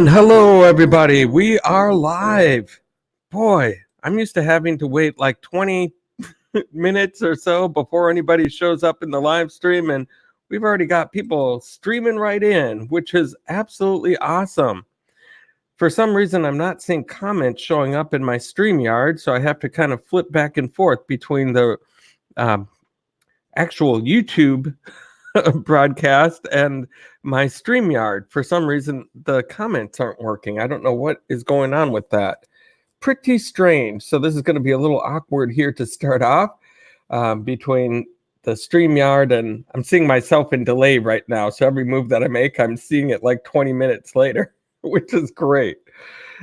And hello, everybody. We are live. Boy, I'm used to having to wait like 20 minutes or so before anybody shows up in the live stream, and we've already got people streaming right in, which is absolutely awesome. For some reason, I'm not seeing comments showing up in my StreamYard, so I have to kind of flip back and forth between the actual YouTube broadcast and my StreamYard. For some reason, the comments aren't working. I don't know what is going on with that. Pretty strange. So this is going to be a little awkward here to start off between the StreamYard, and I'm seeing myself in delay right now. So every move that I make, I'm seeing it like 20 minutes later, which is great.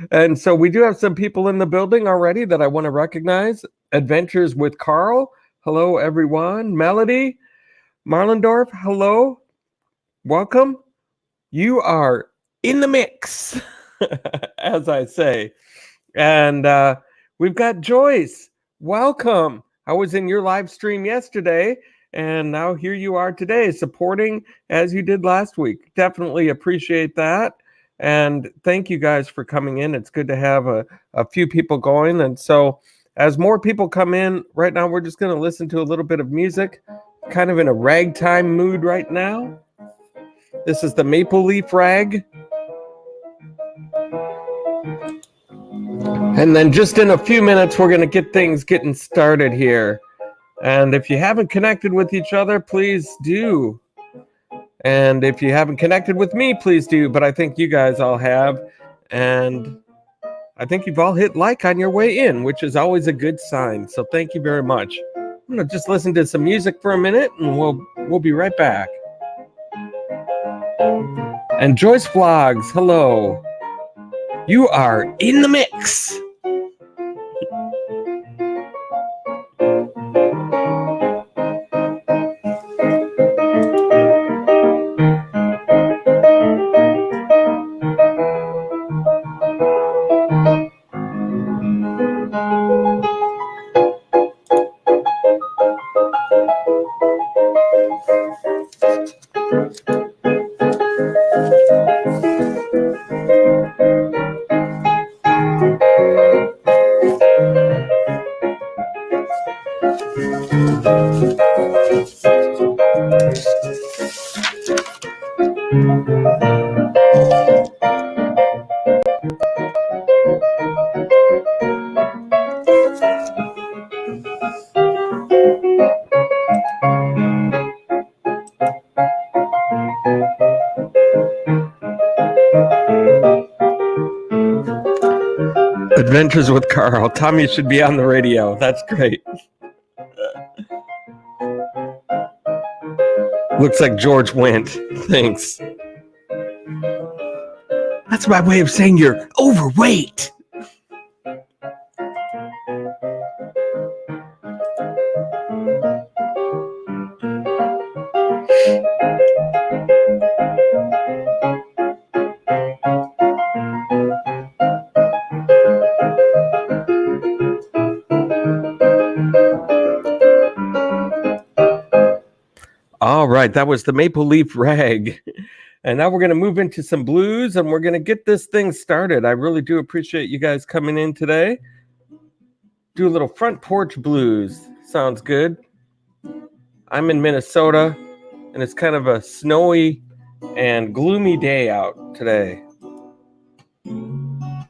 And so we do have some people in the building already that I want to recognize. Adventures with Carl. Hello, everyone. Melody. Marlendorf, hello, welcome. You are in the mix, as I say. And we've got Joyce, welcome. I was in your live stream yesterday, and now here you are today, supporting as you did last week. Definitely appreciate that. And thank you guys for coming in. It's good to have a few people going. And so as more people come in, right now we're just going to listen to a little bit of music. Kind of in a ragtime mood right now. This is the Maple Leaf Rag. And then just in a few minutes, we're going to get things getting started here. And if you haven't connected with each other, please do. And if you haven't connected with me, please do. But I think you guys all have. And I think you've all hit like on your way in, which is always a good sign. So thank you very much. I'm going to just listen to some music for a minute, and we'll be right back. And Joyce Vlogs, hello. You are in the mix. Adventures with Carl. Tommy should be on the radio. That's great. Looks like George went. Thanks. That's my way of saying you're overweight. All right, that was the Maple Leaf Rag. And now we're going to move into some blues and we're going to get this thing started. I really do appreciate you guys coming in today. Do a little front porch blues. Sounds good. I'm in Minnesota and it's kind of a snowy and gloomy day out today.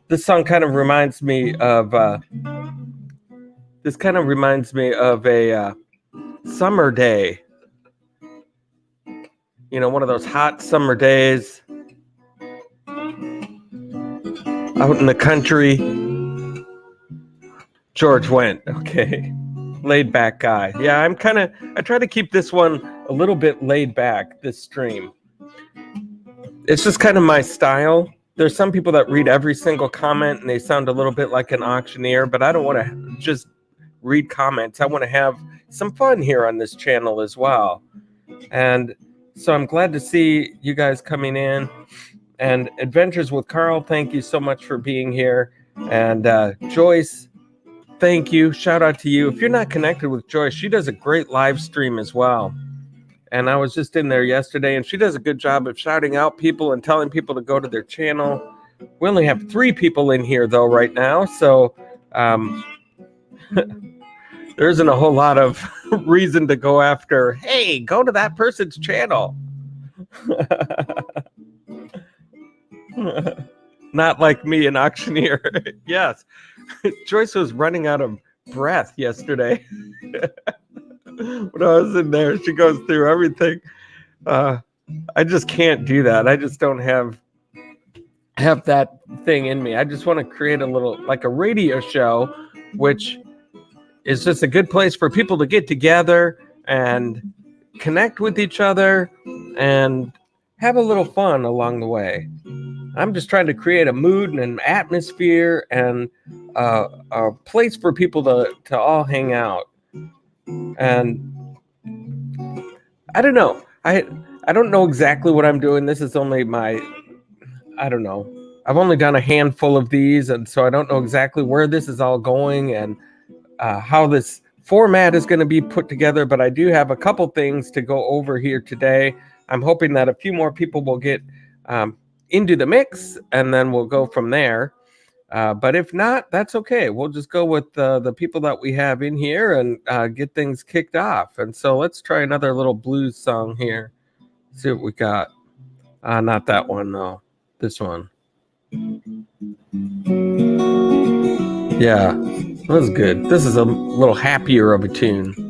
This song kind of reminds me of a summer day. You know, one of those hot summer days out in the country. George went, okay. Laid back guy. Yeah, I try to keep this one a little bit laid back, this stream. It's just kind of my style. There's some people that read every single comment and they sound a little bit like an auctioneer, but I don't want to just read comments. I want to have some fun here on this channel as well. And so I'm glad to see you guys coming in. And Adventures with Carl, thank you so much for being here. And Joyce, thank you. Shout out to you. If you're not connected with Joyce, she does a great live stream as well. And I was just in there yesterday, and she does a good job of shouting out people and telling people to go to their channel. We only have 3 people in here, though, right now. So there isn't a whole lot of reason to go after, hey, go to that person's channel. Not like me, an auctioneer. Yes. Joyce was running out of breath yesterday. When I was in there, she goes through everything. I just can't do that. I just don't have that thing in me. I just want to create a little, like a radio show, which is just a good place for people to get together and connect with each other and have a little fun along the way. I'm just trying to create a mood and an atmosphere and a place for people to all hang out. And I don't know. I don't know exactly what I'm doing. This is only I don't know. I've only done a handful of these, and so I don't know exactly where this is all going and how this format is going to be put together. But I do have a couple things to go over here today. I'm hoping that a few more people will get into the mix, and then we'll go from there. But if not, that's okay. We'll just go with the people that we have in here and get things kicked off. And so let's try another little blues song here. See what we got. Not that one, no. This one. Yeah, that was good. This is a little happier of a tune.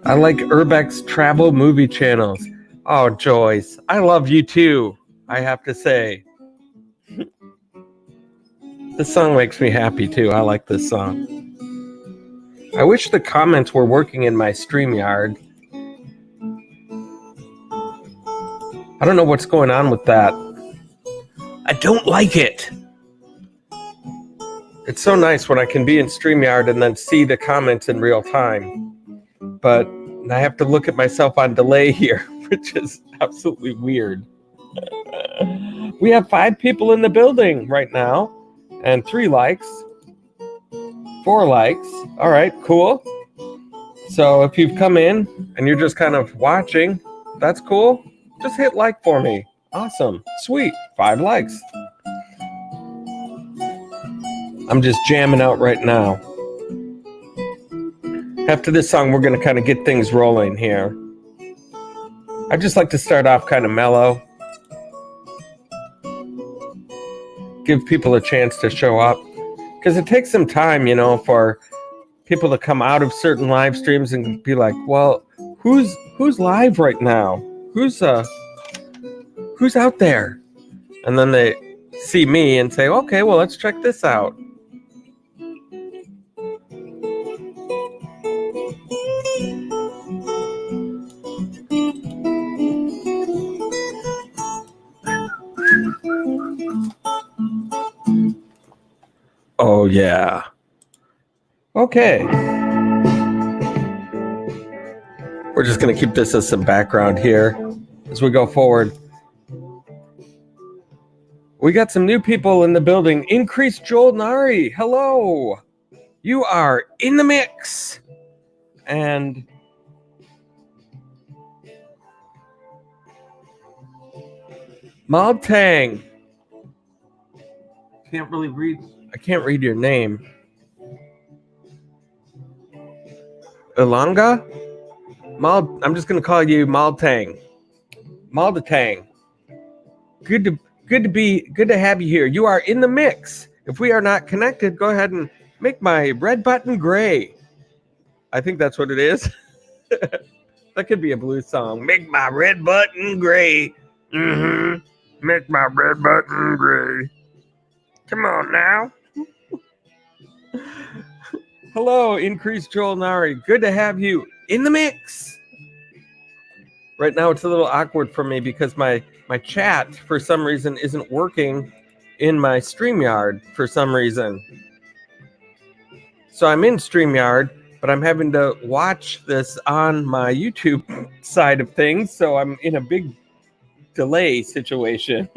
I like Urbex's travel movie channels. Oh, Joyce, I love you too, I have to say. This song makes me happy too. I like this song. I wish the comments were working in my StreamYard. I don't know what's going on with that. I don't like it. It's so nice when I can be in StreamYard and then see the comments in real time. But I have to look at myself on delay here, which is absolutely weird. We have 5 people in the building right now and 3 likes, 4 likes. All right, cool. So if you've come in and you're just kind of watching, that's cool. Just hit like for me. Awesome. Sweet. 5 likes. I'm just jamming out right now. After this song, we're going to kind of get things rolling here. I just like to start off kind of mellow. Give people a chance to show up. Because it takes some time, you know, for people to come out of certain live streams and be like, well, who's live right now? Who's out there? And then they see me and say, okay, well, let's check this out. Oh, yeah. Okay. We're just going to keep this as some background here as we go forward. We got some new people in the building. Increase Joel Nari. Hello. You are in the mix. And Maltang. Can't really read. I can't read your name. Ilanga? I'm just gonna call you Maltang. Maldatang. Good to have you here. You are in the mix. If we are not connected, go ahead and make my red button gray. I think that's what it is. That could be a blues song. Make my red button gray. Make my red button gray. Come on now. Hello, Increase Joel Nari. Good to have you in the mix. Right now it's a little awkward for me because my chat for some reason isn't working in my StreamYard for some reason. So I'm in StreamYard, but I'm having to watch this on my YouTube side of things, so I'm in a big delay situation.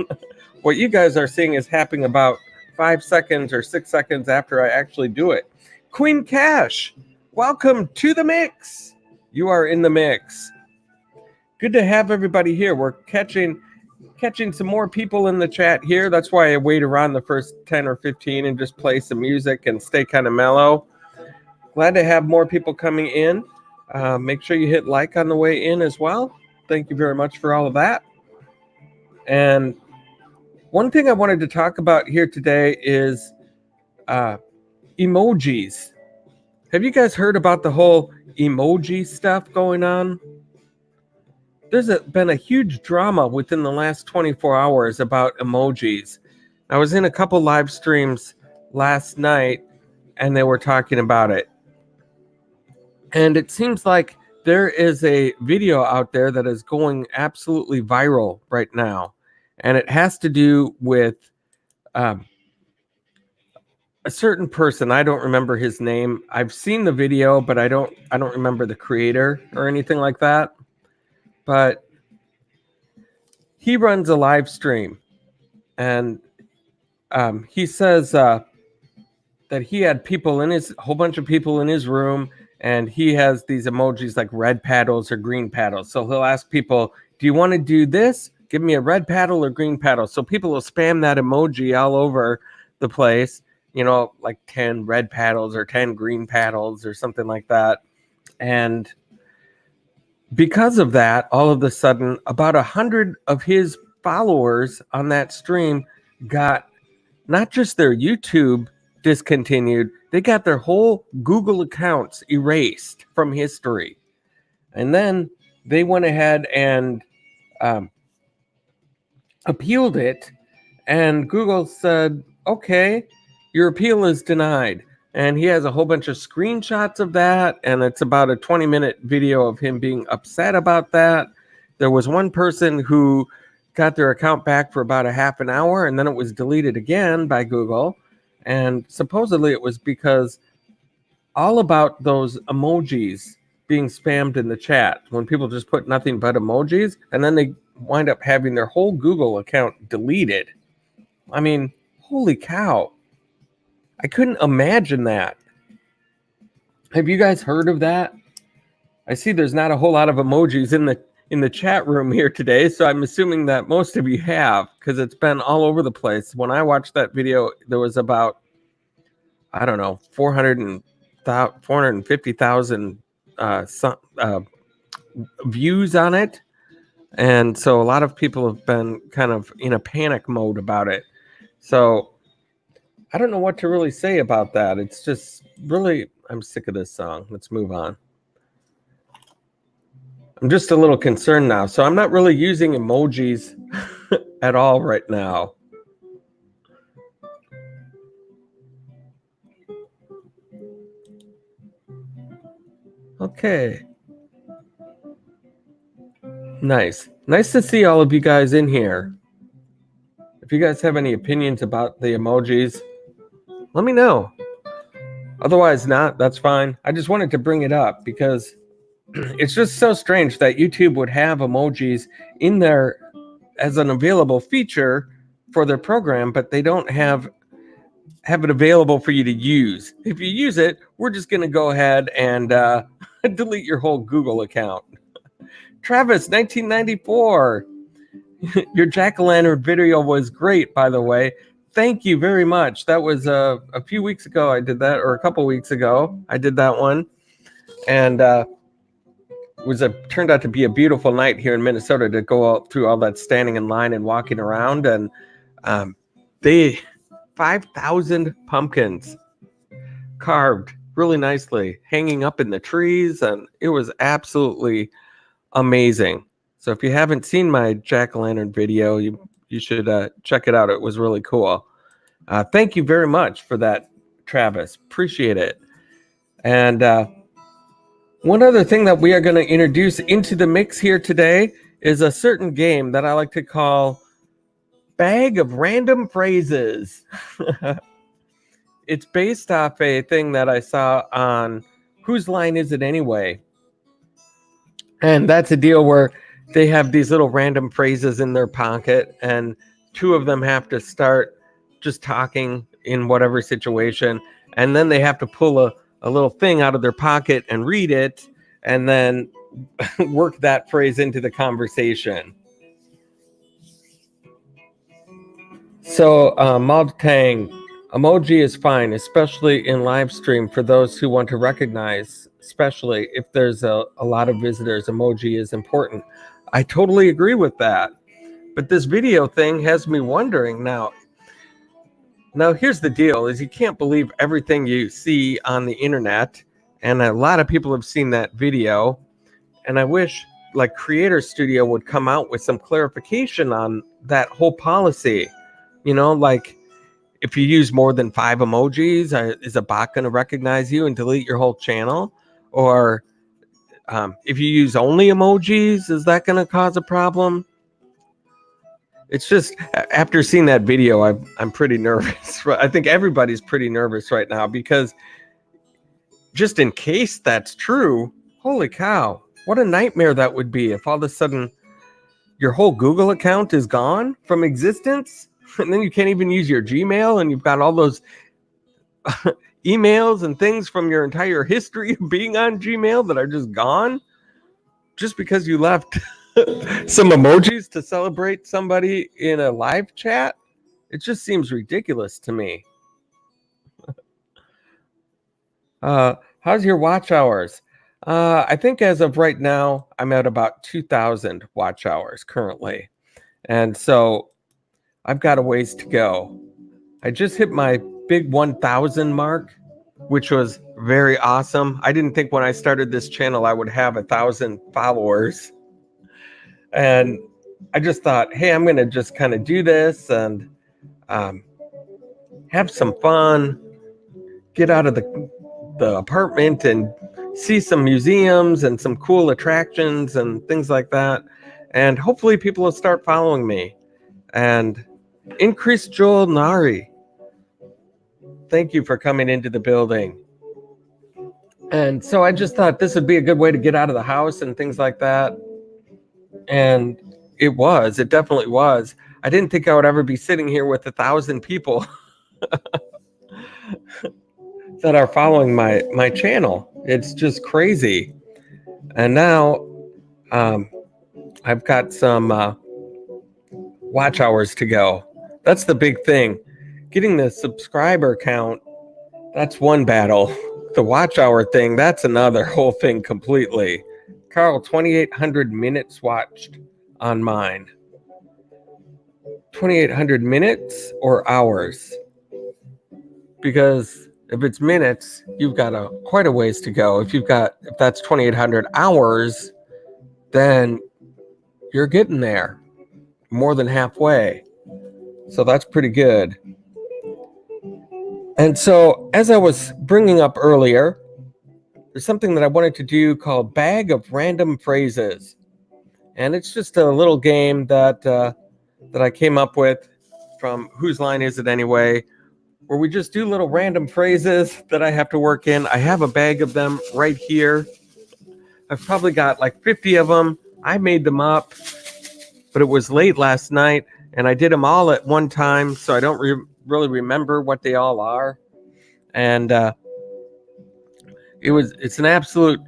What you guys are seeing is happening about 5 seconds or 6 seconds after I actually do it. Queen Cash, welcome to the mix. You are in the mix. Good to have everybody here. We're catching some more people in the chat here. That's why I wait around the first 10 or 15 and just play some music and stay kind of mellow. Glad to have more people coming in. Make sure you hit like on the way in as well. Thank you very much for all of that. And one thing I wanted to talk about here today is emojis. Have you guys heard about the whole emoji stuff going on? There's been a huge drama within the last 24 hours about emojis. I was in a couple live streams last night and they were talking about it. And it seems like there is a video out there that is going absolutely viral right now. And it has to do with a certain person. I don't remember his name. I've seen the video, but I don't remember the creator or anything like that. But he runs a live stream, and he says that he had whole bunch of people in his room, and he has these emojis like red paddles or green paddles. So he'll ask people, do you want to do this? Give me a red paddle or green paddle. So people will spam that emoji all over the place, like 10 red paddles or 10 green paddles or something like that. And because of that, all of a sudden, about 100 of his followers on that stream got not just their YouTube discontinued, they got their whole Google accounts erased from history. And then they went ahead and appealed it, and Google said, okay, your appeal is denied. And he has a whole bunch of screenshots of that, and it's about a 20-minute video of him being upset about that. There was one person who got their account back for about a half an hour, and then it was deleted again by Google. And supposedly it was because all about those emojis being spammed in the chat, when people just put nothing but emojis, and then they wind up having their whole Google account deleted. I mean, holy cow. I couldn't imagine that. Have you guys heard of that? I see there's not a whole lot of emojis in the chat room here today, so I'm assuming that most of you have, because it's been all over the place. When I watched that video, there was about, 450,000 views on it. And so a lot of people have been kind of in a panic mode about it. So I don't know what to really say about that. It's just really, I'm sick of this song. Let's move on. I'm just a little concerned now. So I'm not really using emojis at all right now. Okay. Nice. Nice to see all of you guys in here. If you guys have any opinions about the emojis, let me know. Otherwise not, that's fine. I just wanted to bring it up because it's just so strange that YouTube would have emojis in there as an available feature, for their program, but they don't have it available for you to use. If you use it, we're just going to go ahead and delete your whole Google account. Travis, 1994. Your jack-o'-lantern video was great, by the way. Thank you very much. That was a few weeks ago I did that, or a couple weeks ago I did that one. And turned out to be a beautiful night here in Minnesota to go out through all that standing in line and walking around. And they 5,000 pumpkins carved really nicely, hanging up in the trees, and it was absolutely amazing. So if you haven't seen my jack-o'-lantern video, you should check it out. It was really cool. Thank you very much for that, Travis. Appreciate it. And one other thing that we are going to introduce into the mix here today is a certain game that I like to call Bag of Random Phrases. It's based off a thing that I saw on Whose Line Is It Anyway? And that's a deal where they have these little random phrases in their pocket, and two of them have to start just talking in whatever situation, and then they have to pull a little thing out of their pocket and read it, and then work that phrase into the conversation. So, Maltang, emoji is fine, especially in live stream for those who want to recognize, especially if there's a lot of visitors. Emoji is important. I totally agree with that. But this video thing has me wondering now. Now, here's the deal, is you can't believe everything you see on the internet. And a lot of people have seen that video. And I wish like Creator Studio would come out with some clarification on that whole policy. You know, like if you use more than 5 emojis, is a bot going to recognize you and delete your whole channel? Or if you use only emojis, is that going to cause a problem? It's just, after seeing that video, I'm pretty nervous. I think everybody's pretty nervous right now, because just in case that's true, holy cow, what a nightmare that would be if all of a sudden your whole Google account is gone from existence, and then you can't even use your Gmail, and you've got all those emails and things from your entire history of being on Gmail that are just gone just because you left some emojis to celebrate somebody in a live chat. It just seems ridiculous to me. How's your watch hours? I think as of right now, I'm at about 2,000 watch hours currently. And so I've got a ways to go. I just hit my big 1,000 mark, which was very awesome. I didn't think when I started this channel I would have 1,000 followers. And I just thought, hey, I'm going to just kind of do this and have some fun, get out of the apartment and see some museums and some cool attractions and things like that. And hopefully people will start following me. And increase Joel Nari, thank you for coming into the building. And so I just thought this would be a good way to get out of the house and things like that. And it definitely was. I didn't think I would ever be sitting here with 1,000 people that are following my channel. It's just crazy. And now I've got some watch hours to go. That's the big thing. Getting the subscriber count, that's one battle. The watch hour thing, that's another whole thing completely. Carl, 2,800 minutes watched on mine. 2,800 minutes or hours? Because if it's minutes, you've got quite a ways to go. If that's 2,800 hours, then you're getting there, more than halfway. So that's pretty good. And so, as I was bringing up earlier, there's something that I wanted to do called Bag of Random Phrases. And it's just a little game that I came up with from Whose Line Is It Anyway?, where we just do little random phrases that I have to work in. I have a bag of them right here. I've probably got like 50 of them. I made them up, but it was late last night, and I did them all at one time, so I don't really remember what they all are. And it's an absolute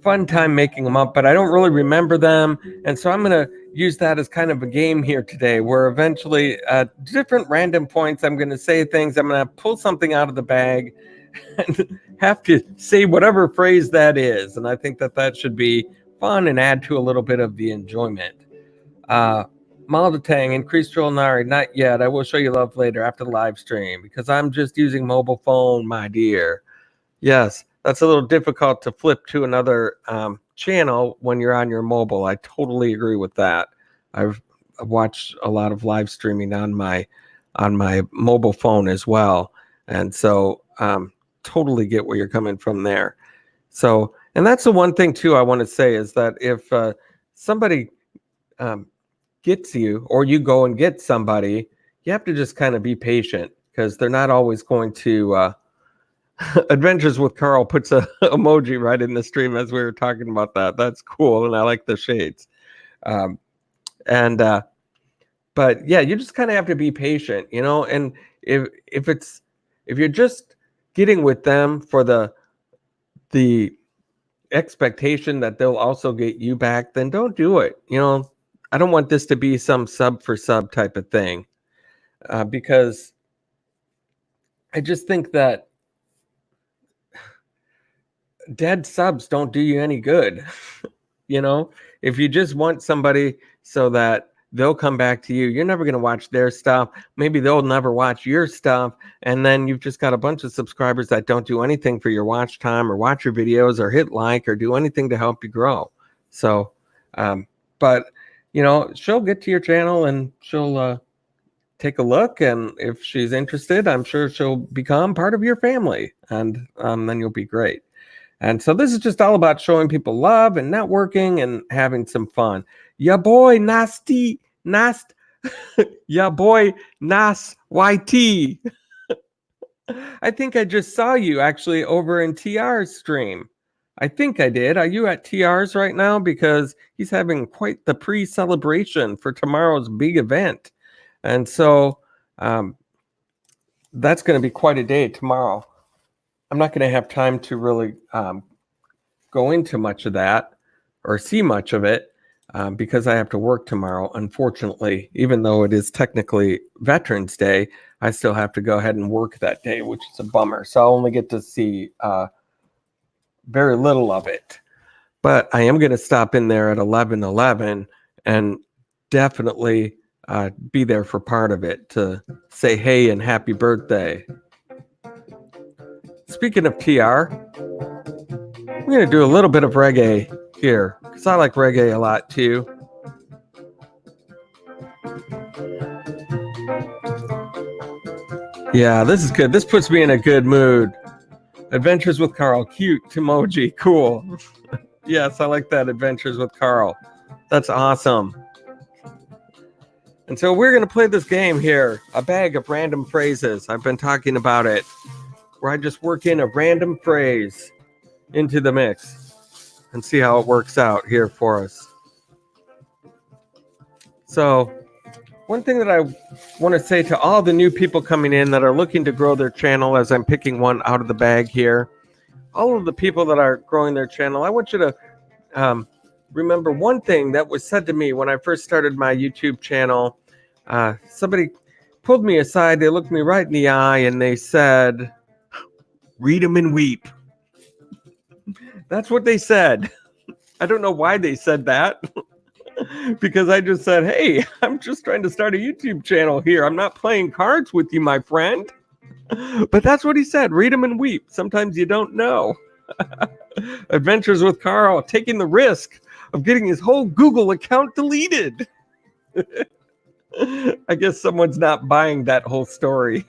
fun time making them up, but I don't really remember them. And so I'm going to use that as kind of a game here today, where eventually at different random points, I'm going to say things. I'm going to pull something out of the bag and have to say whatever phrase that is. And I think that should be fun and add to a little bit of the enjoyment. Maldatang, increased Nari, not yet. I will show you love later after the live stream because I'm just using mobile phone, my dear. Yes, that's a little difficult to flip to another channel when you're on your mobile. I totally agree with that. I've watched a lot of live streaming on my mobile phone as well, and so totally get where you're coming from there. So, and that's the one thing too I want to say is that if somebody gets you, or you go and get somebody, you have to just kind of be patient because they're not always going to. Adventures with Carl puts a emoji right in the stream as we were talking about that. That's cool, and I like the shades. But yeah, you just kind of have to be patient, you know. And if you're just getting with them for the expectation that they'll also get you back, then don't do it. You know, I don't want this to be some sub for sub type of thing, because I just think that dead subs don't do you any good. You know, if you just want somebody so that they'll come back to you, you're never going to watch their stuff. Maybe they'll never watch your stuff. And then you've just got a bunch of subscribers that don't do anything for your watch time or watch your videos or hit like or do anything to help you grow. So, but, you know, she'll get to your channel and she'll take a look. And if she's interested, I'm sure she'll become part of your family. And then you'll be great. And so this is just all about showing people love and networking and having some fun. Ya boy Nasty Nast Ya boy Nas YT. I think I just saw you actually over in TR's stream. I think I did. Are you at TR's right now? Because he's having quite the pre-celebration for tomorrow's big event. And so that's going to be quite a day tomorrow. I'm not going to have time to really go into much of that or see much of it because I have to work tomorrow. Unfortunately, even though it is technically Veterans Day, I still have to go ahead and work that day, which is a bummer. So I'll only get to see very little of it. But I am going to stop in there at 11:11 and definitely be there for part of it to say hey and happy birthday. Speaking of TR, I'm going to do a little bit of reggae here because I like reggae a lot too. Yeah, this is good. This puts me in a good mood. Adventures with Carl. Cute emoji. Cool. Yes, I like that. Adventures with Carl. That's awesome. And so we're going to play this game here. A bag of random phrases. I've been talking about it. Where I just work in a random phrase into the mix and see how it works out here for us. So one thing that I want to say to all the new people coming in that are looking to grow their channel, as I'm picking one out of the bag here, all of the people that are growing their channel, I want you to remember one thing that was said to me when I first started my YouTube channel. Somebody pulled me aside, they looked me right in the eye, and they said, "Read them and weep." That's what they said. I don't know why they said that. Because I just said, hey, I'm just trying to start a YouTube channel here. I'm not playing cards with you, my friend. But that's what he said. Read them and weep. Sometimes you don't know. Adventures with Carl, taking the risk of getting his whole Google account deleted. I guess someone's not buying that whole story.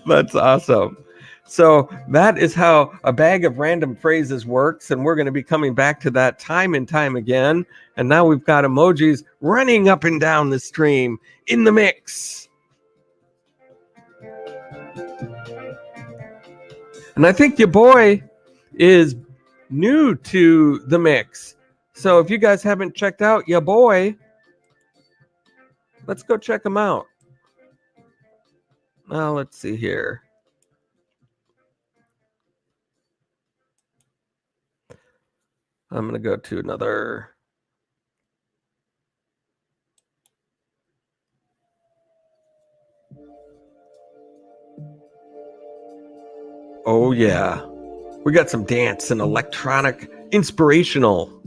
That's awesome. So that is how a bag of random phrases works, and we're going to be coming back to that time and time again. And now we've got emojis running up and down the stream in the mix. And I think your boy is new to the mix. So if you guys haven't checked out your boy, let's go check him out. Now let's see here. I'm going to go to another. Oh, yeah. We got some dance and electronic inspirational.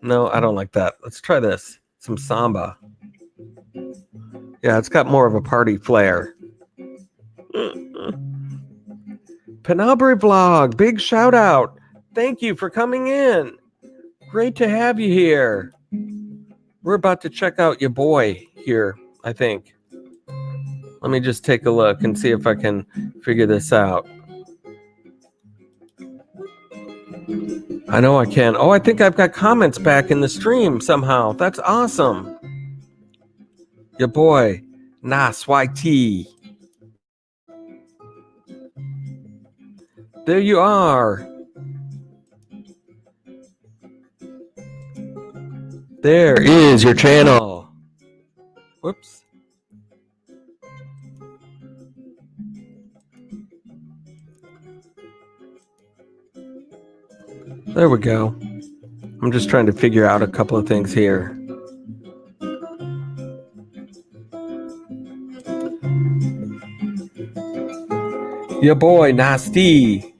No, I don't like that. Let's try this. Some samba. Yeah, it's got more of a party flair. Penumbra Vlog, big shout out. Thank you for coming in. Great to have you here. We're about to check out your boy here, I think. Let me just take a look and see if I can figure this out. I know I can. Oh, I think I've got comments back in the stream somehow. That's awesome. Your boy, Nas YT. There you are. There is your channel. Whoops. There we go. I'm just trying to figure out a couple of things here. Your boy, Nasty.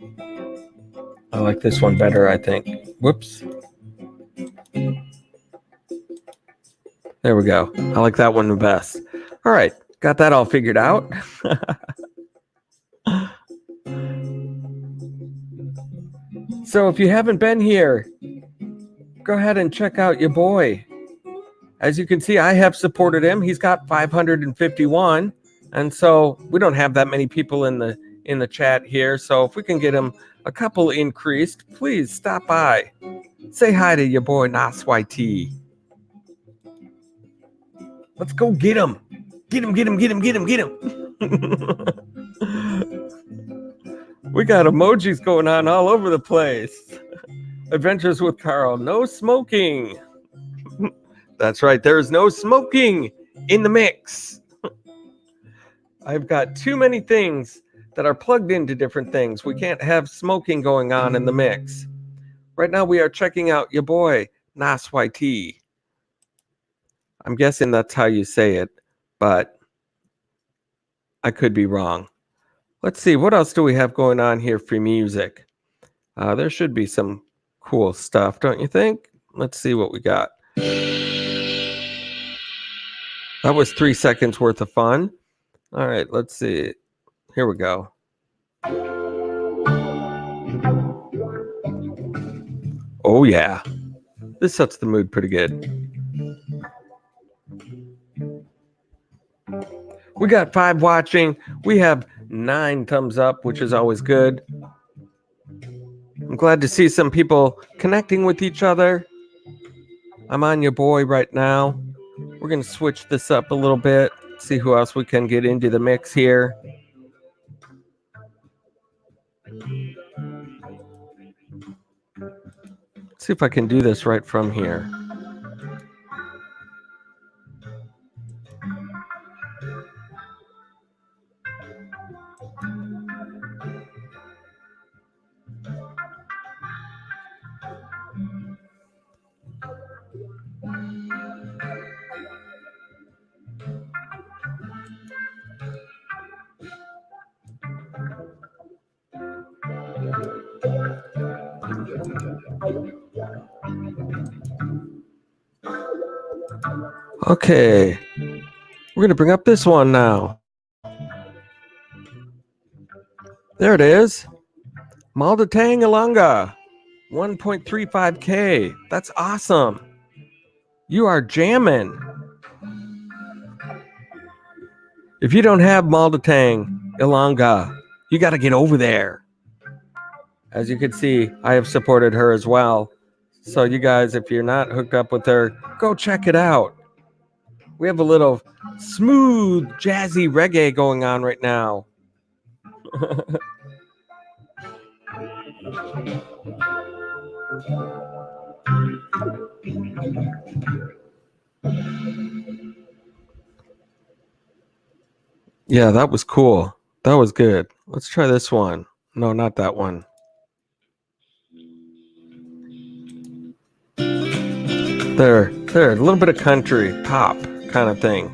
I like this one better, I think. Whoops. There we go. I like that one the best. All right. Got that all figured out. So if you haven't been here, go ahead and check out your boy. As you can see, I have supported him. He's got 551. And so we don't have that many people in the chat here. So if we can get him a couple increased, please stop by. Say hi to your boy Nas YT. Let's go get him. Get him. We got emojis going on all over the place. Adventures with Carl. No smoking. That's right. There's no smoking in the mix. I've got too many things that are plugged into different things. We can't have smoking going on in the mix. Right now we are checking out your boy, Nas YT. I'm guessing that's how you say it, but I could be wrong. Let's see, what else do we have going on here for music? There should be some cool stuff, don't you think? Let's see what we got. That was 3 seconds worth of fun. All right, let's see. Here we go. Oh, yeah. This sets the mood pretty good. We got 5 watching. We have 9 thumbs up, which is always good. I'm glad to see some people connecting with each other. I'm on your boy right now. We're going to switch this up a little bit, see who else we can get into the mix here. See if I can do this right from here. Okay, we're going to bring up this one now. There it is. Maldatang Ilanga, 1.35K. That's awesome. You are jamming. If you don't have Maldatang Ilanga, you got to get over there. As you can see, I have supported her as well. So you guys, if you're not hooked up with her, go check it out. We have a little smooth, jazzy reggae going on right now. Yeah, that was cool. That was good. Let's try this one. No, not that one. There, a little bit of country pop kind of thing.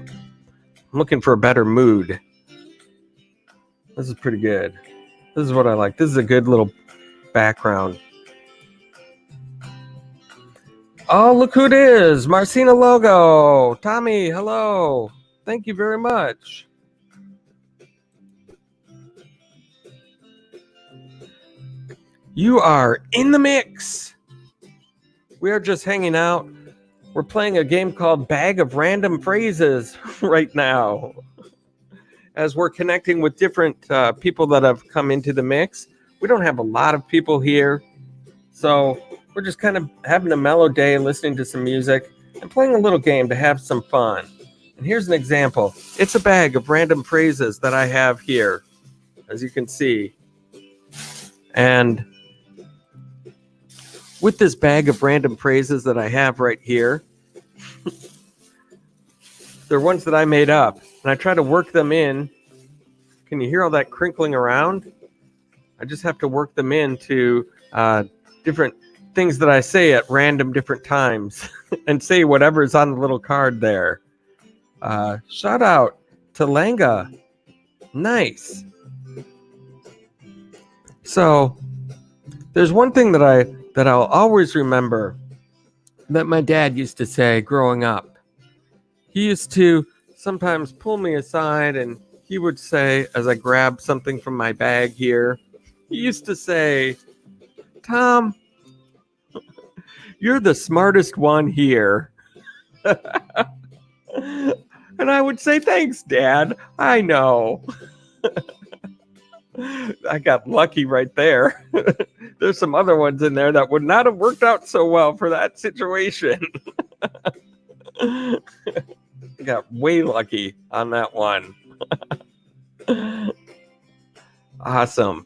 I'm looking for a better mood. This is pretty good. This is what I like. This is a good little background. Oh, look who it is. Marcina Logo. Tommy, hello. Thank you very much. You are in the mix. We are just hanging out. We're playing a game called Bag of Random Phrases right now. As we're connecting with different people that have come into the mix. We don't have a lot of people here. So we're just kind of having a mellow day, listening to some music, and playing a little game to have some fun. And here's an example. It's a bag of random phrases that I have here, as you can see. And with this bag of random phrases that I have right here, they're ones that I made up. And I try to work them in. Can you hear all that crinkling around? I just have to work them into different things that I say at random different times and say whatever's on the little card there. Shout out to Langa. Nice. So there's one thing that I'll always remember that my dad used to say growing up. He used to sometimes pull me aside and he would say, as I grabbed something from my bag here, he used to say, Tom, you're the smartest one here. And I would say, thanks, Dad. I know. I got lucky right there. There's some other ones in there that would not have worked out so well for that situation. I got way lucky on that one. Awesome.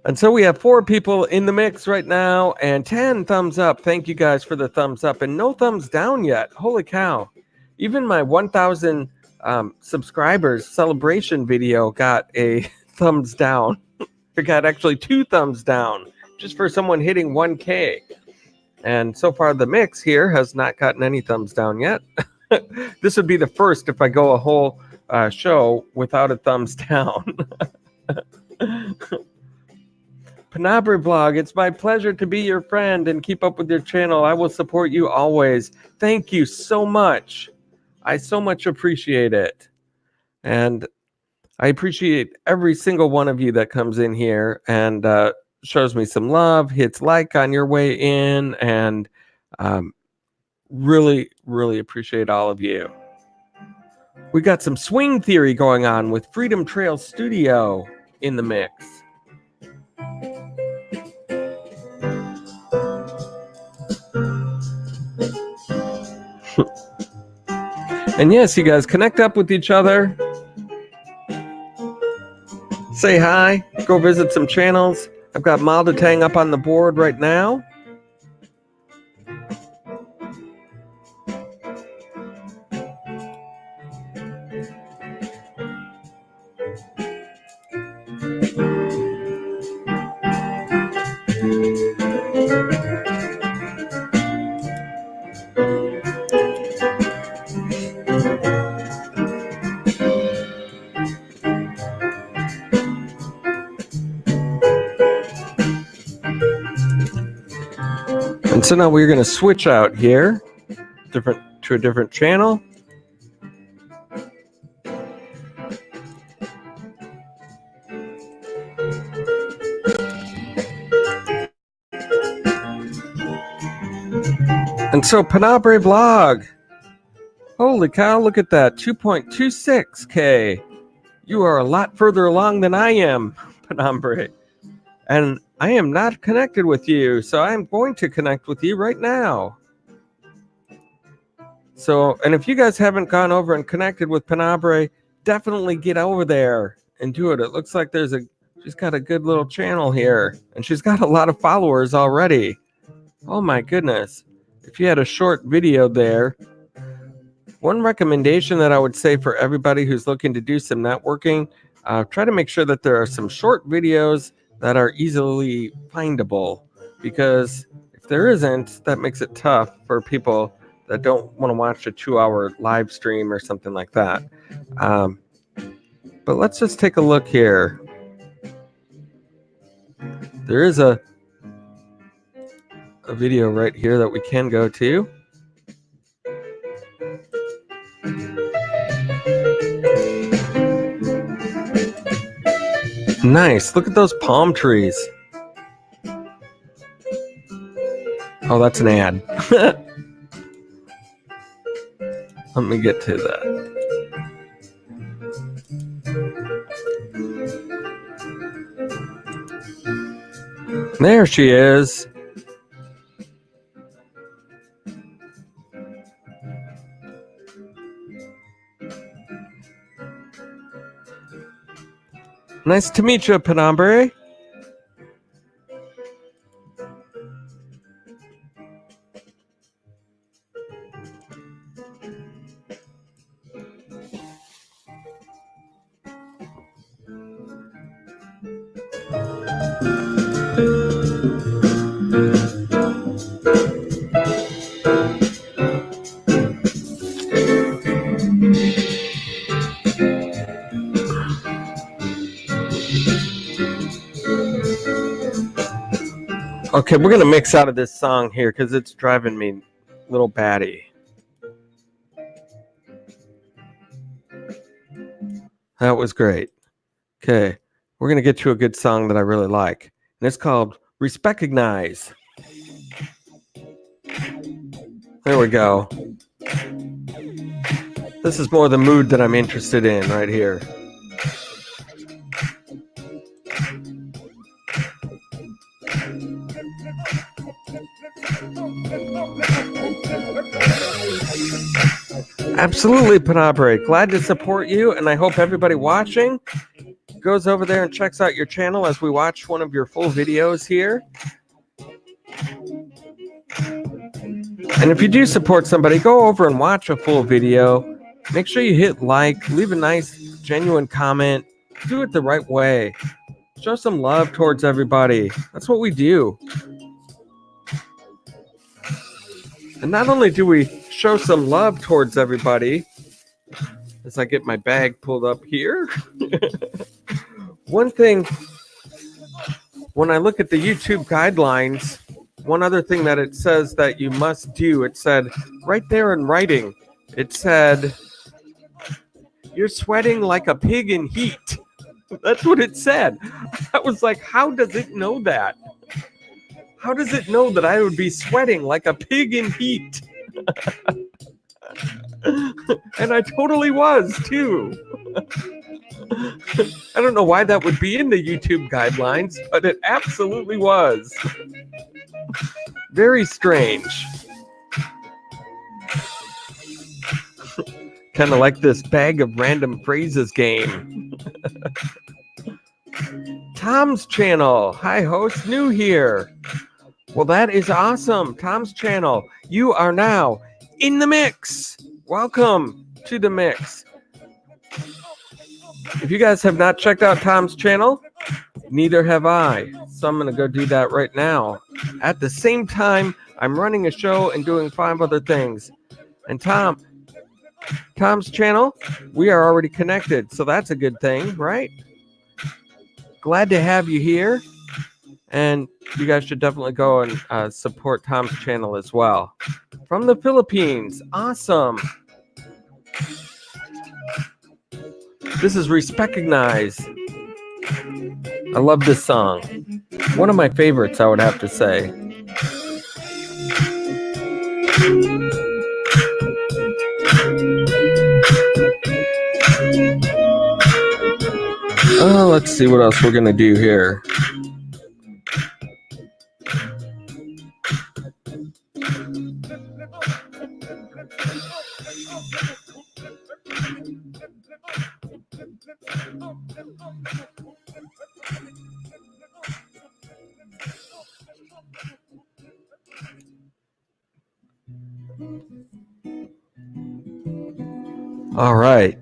And so we have 4 people in the mix right now and 10 thumbs up. Thank you guys for the thumbs up and no thumbs down yet. Holy cow. Even my 1,000 subscribers celebration video got a thumbs down. It got actually 2 thumbs down just for someone hitting 1K. And so far the mix here has not gotten any thumbs down yet. This would be the first if I go a whole show without a thumbs down. Penabre Blog, it's my pleasure to be your friend and keep up with your channel. I will support you always. Thank you so much. I so much appreciate it. And I appreciate every single one of you that comes in here and shows me some love, hits like on your way in, and really, really appreciate all of you. We got some swing theory going on with Freedom Trail Studio in the mix. And yes, you guys connect up with each other. Say hi. Go visit some channels. I've got Maldatang up on the board right now. And so now we're going to switch out here to a different channel. And so Penabre Blog. Holy cow, look at that. 2.26K. You are a lot further along than I am, Penabre. And I am not connected with you, so I'm going to connect with you right now. So, and if you guys haven't gone over and connected with Penabre, definitely get over there and do it. It looks like there's She's got a good little channel here, and she's got a lot of followers already. Oh my goodness. If you had a short video there, one recommendation that I would say for everybody who's looking to do some networking, try to make sure that there are some short videos that are easily findable, because if there isn't, that makes it tough for people that don't want to watch a 2-hour live stream or something like that. But let's just take a look here. There is a video right here that we can go to. Nice. Look at those palm trees. Oh, that's an ad. Let me get to that. There she is. Nice to meet you, Penombre. Okay, we're going to mix out of this song here because it's driving me a little batty. That was great. Okay, we're going to get you a good song that I really like. And it's called Respectinize. There we go. This is more the mood that I'm interested in right here. Absolutely, Penombre. Glad to support you, and I hope everybody watching goes over there and checks out your channel as we watch one of your full videos here. And if you do support somebody, go over and watch a full video. Make sure you hit like, leave a nice, genuine comment. Do it the right way. Show some love towards everybody. That's what we do. And not only do we show some love towards everybody, as I get my bag pulled up here, one thing, when I look at the YouTube guidelines, one other thing that it says that you must do, it said right there in writing, it said, you're sweating like a pig in heat. That's what it said. I was like, how does it know that? How does it know that I would be sweating like a pig in heat? And I totally was, too. I don't know why that would be in the YouTube guidelines, but it absolutely was. Very strange. Kind of like this bag of random phrases game. Tom's channel. Hi, host. New here. Well, that is awesome. Tom's channel. You are now in the mix. Welcome to the mix. If you guys have not checked out Tom's channel, neither have I. So I'm going to go do that right now. At the same time, I'm running a show and doing 5 other things. And Tom's channel, we are already connected. So that's a good thing, right? Glad to have you here. And you guys should definitely go and support Tom's channel as well. From the Philippines. Awesome. This is Respectinize. I love this song. One of my favorites, I would have to say. Let's see what else we're going to do here. All right.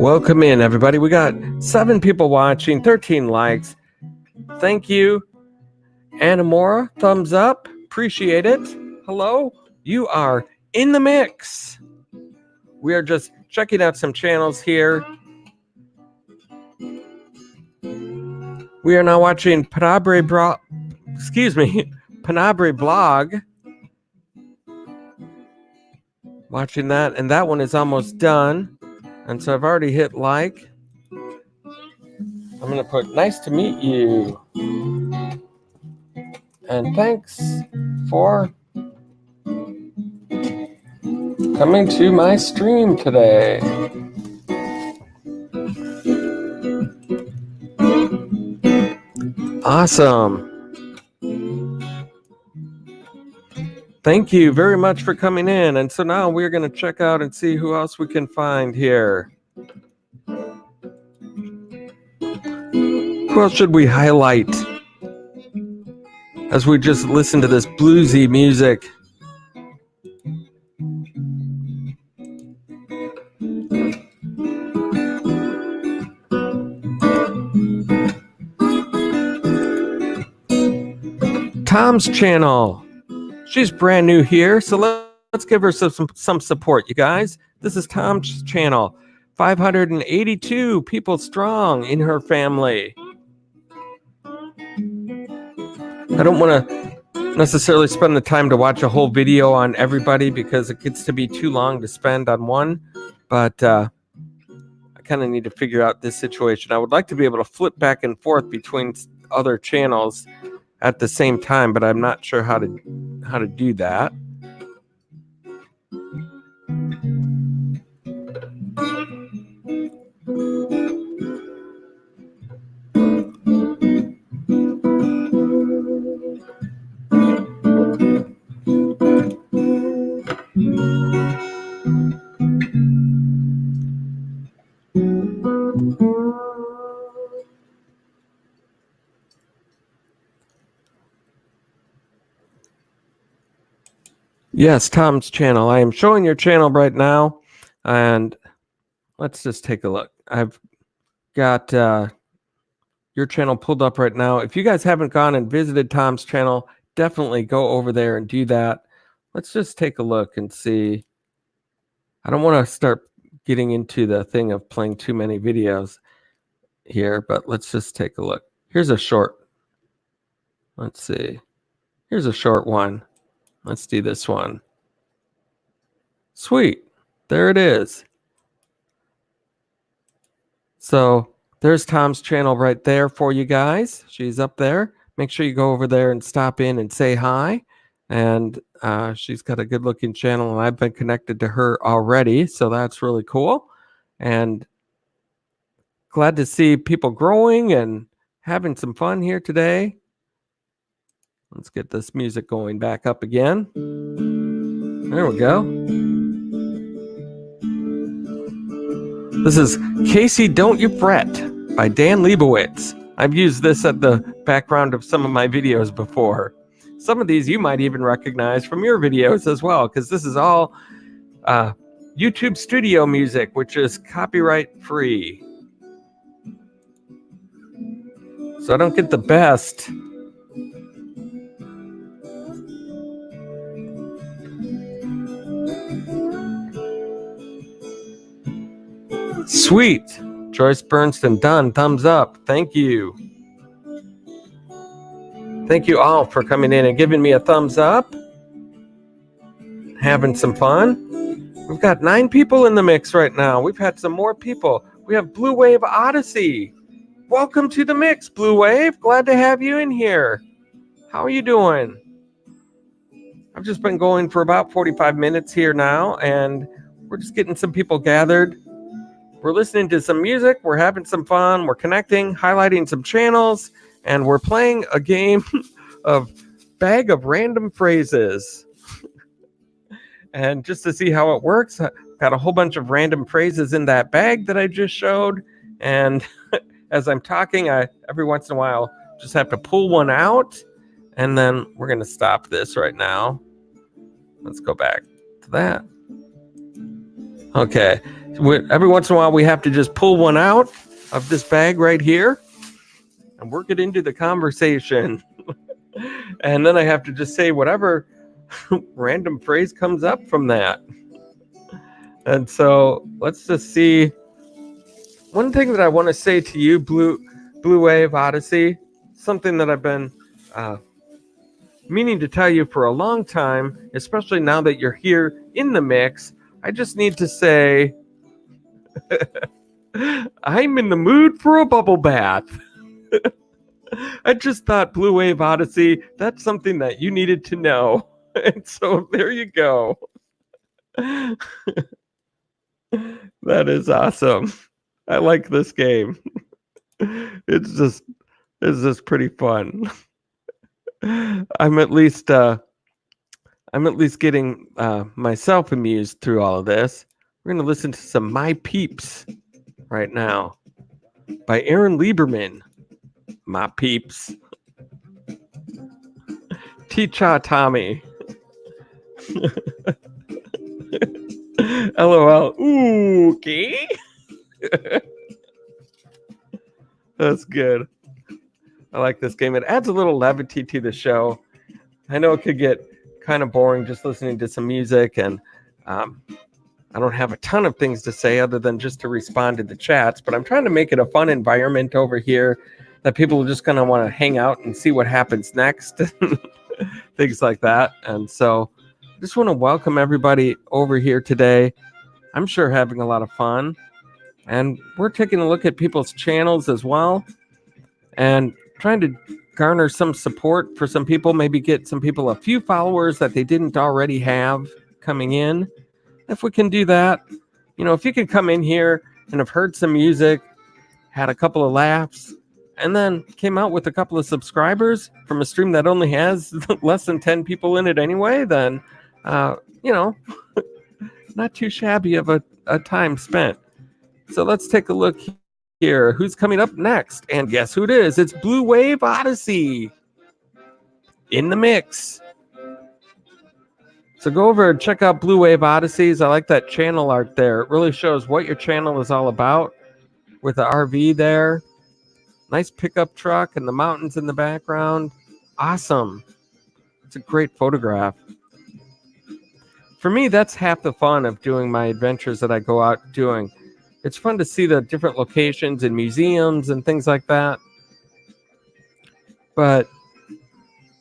Welcome in, everybody. We got 7 people watching, 13 likes. Thank you. Anamora, thumbs up. Appreciate it. Hello. You are in the mix. We are just checking out some channels here. We are now watching Panabre Blog. Watching that, and that one is almost done. And so I've already hit like. I'm going to put nice to meet you. And thanks for coming to my stream today. Awesome. Thank you very much for coming in. And so now we're going to check out and see who else we can find here. Who else should we highlight as we just listen to this bluesy music? Tom's channel. She's brand new here, so let's give her some support, you guys. This is Tom's channel. 582 people strong in her family. I don't want to necessarily spend the time to watch a whole video on everybody because it gets to be too long to spend on one, but I kind of need to figure out this situation. I would like to be able to flip back and forth between other channels at the same time, but I'm not sure how to do that. Yes, Tom's channel. I am showing your channel right now, and let's just take a look. I've got your channel pulled up right now. If you guys haven't gone and visited Tom's channel, definitely go over there and do that. Let's just take a look and see. I don't want to start getting into the thing of playing too many videos here, but let's just take a look. Here's a short. Let's see. Here's a short one. Let's do this one. Sweet. There it is. So there's Tom's channel right there for you guys. She's up there. Make sure you go over there and stop in and say hi. And she's got a good looking channel, and I've been connected to her already. So that's really cool. And glad to see people growing and having some fun here today. Let's get this music going back up again. There we go. This is Casey Don't You Fret by Dan Leibowitz. I've used this at the background of some of my videos before. Some of these you might even recognize from your videos as well, because this is all YouTube studio music, which is copyright free. So I don't get the best. Sweet. Joyce Bernstein, done. Thumbs up. Thank you. Thank you all for coming in and giving me a thumbs up. Having some fun. We've got 9 people in the mix right now. We've had some more people. We have Blue Wave Odyssey. Welcome to the mix, Blue Wave. Glad to have you in here. How are you doing? I've just been going for about 45 minutes here now, and we're just getting some people gathered. We're listening to some music. We're having some fun. We're connecting, highlighting some channels, and we're playing a game of bag of random phrases. And just to see how it works, I got a whole bunch of random phrases in that bag that I just showed. And as I'm talking, I every once in a while just have to pull one out, and then we're going to stop this right now. Let's go back to that. Okay. Every once in a while, we have to just pull one out of this bag right here and work it into the conversation. And then I have to just say whatever random phrase comes up from that. And so let's just see. One thing that I want to say to you, Blue Wave Odyssey, something that I've been meaning to tell you for a long time, especially now that you're here in the mix. I just need to say, I'm in the mood for a bubble bath. I just thought, Blue Wave Odyssey, that's something that you needed to know. And so there you go. That is awesome. I like this game. It's just pretty fun. I'm at least getting myself amused through all of this. We're gonna listen to some My Peeps right now by Aaron Lieberman. My Peeps. T-Cha Tommy. LOL. Ooh, okay. That's good. I like this game. It adds a little levity to the show. I know it could get kind of boring just listening to some music, and I don't have a ton of things to say other than just to respond to the chats, but I'm trying to make it a fun environment over here that people are just going to want to hang out and see what happens next, things like that. And so I just want to welcome everybody over here today. I'm sure having a lot of fun, and we're taking a look at people's channels as well and trying to garner some support for some people, maybe get some people a few followers that they didn't already have coming in. If we can do that, if you can come in here and have heard some music, had a couple of laughs, and then came out with a couple of subscribers from a stream that only has less than 10 people in it anyway, then, not too shabby of a time spent. So let's take a look here. Who's coming up next? And guess who it is? It's Blue Wave Odyssey in the mix. So go over and check out Blue Wave Odysseys. I like that channel art there. It really shows what your channel is all about with the RV there. Nice pickup truck and the mountains in the background. Awesome. It's a great photograph. For me, that's half the fun of doing my adventures that I go out doing. It's fun to see the different locations and museums and things like that. But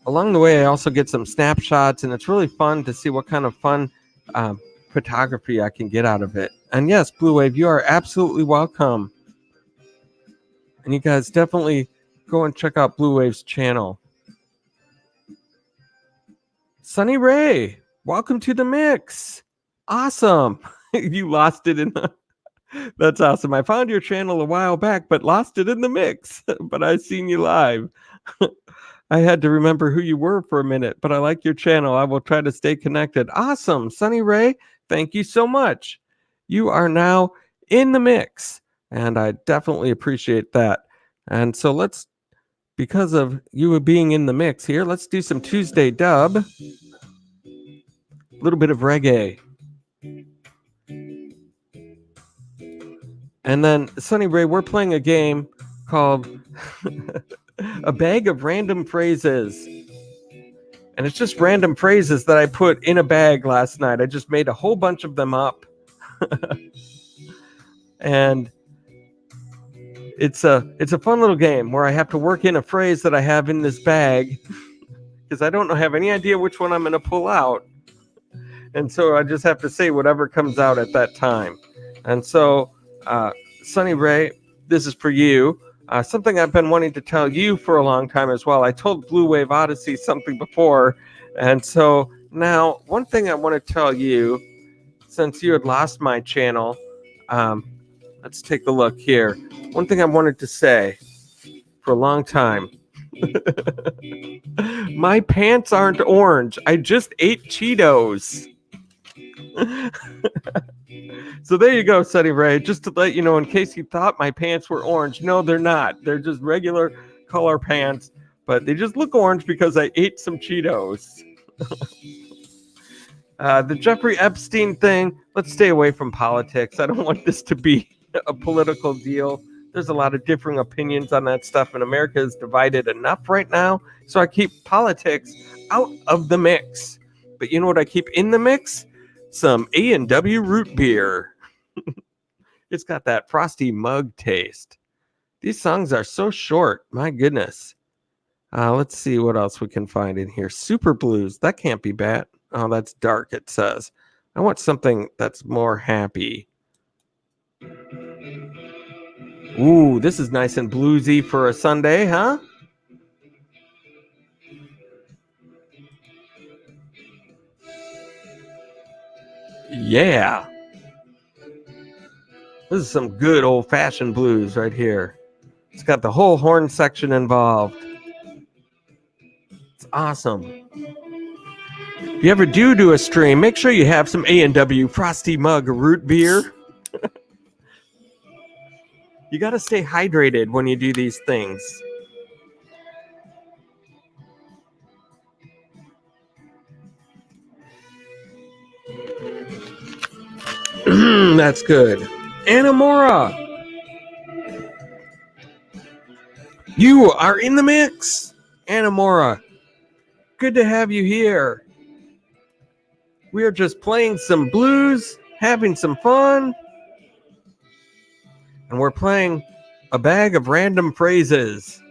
along the way, I also get some snapshots, and it's really fun to see what kind of fun photography I can get out of it. And yes, Blue Wave, you are absolutely welcome. And you guys definitely go and check out Blue Wave's channel. Sunny Ray, welcome to the mix. Awesome. You lost it in the... That's awesome. I found your channel a while back, but lost it in the mix. But I seen you live. I had to remember who you were for a minute, but I like your channel. I will try to stay connected. Awesome. Sunny Ray, thank you so much. You are now in the mix, and I definitely appreciate that. And so because of you being in the mix here, let's do some Tuesday dub. A little bit of reggae. And then, Sunny Ray, we're playing a game called A Bag of Random Phrases. And it's just random phrases that I put in a bag last night. I just made a whole bunch of them up. And it's a fun little game where I have to work in a phrase that I have in this bag because I don't have any idea which one I'm going to pull out. And so I just have to say whatever comes out at that time. And so, Sunny Ray, this is for you. Something I've been wanting to tell you for a long time as well. I told Blue Wave Odyssey something before. And so now, one thing I want to tell you, since you had lost my channel, let's take a look here. One thing I wanted to say for a long time. My pants aren't orange. I just ate Cheetos. So there you go, Sunny Ray. Just to let you know, in case you thought my pants were orange, no, they're not. They're just regular color pants, but they just look orange because I ate some Cheetos. The Jeffrey Epstein thing, let's stay away from politics. I don't want this to be a political deal. There's a lot of differing opinions on that stuff, and America is divided enough right now, so I keep politics out of the mix. But you know what I keep in the mix? Some A&W root beer. It's got that frosty mug taste. These songs are so short. My goodness. Let's see what else we can find in here. Super Blues. That can't be bad. Oh, that's dark, it says. I want something that's more happy. Ooh, this is nice and bluesy for a Sunday, huh? Yeah. This is some good old-fashioned blues right here. It's got the whole horn section involved. It's awesome. If you ever do a stream, make sure you have some A&W Frosty Mug root beer. You got to stay hydrated when you do these things. That's good. Anamora, you are in the mix. Anamora, good to have you here. We are just playing some blues, having some fun, and we're playing a bag of random phrases.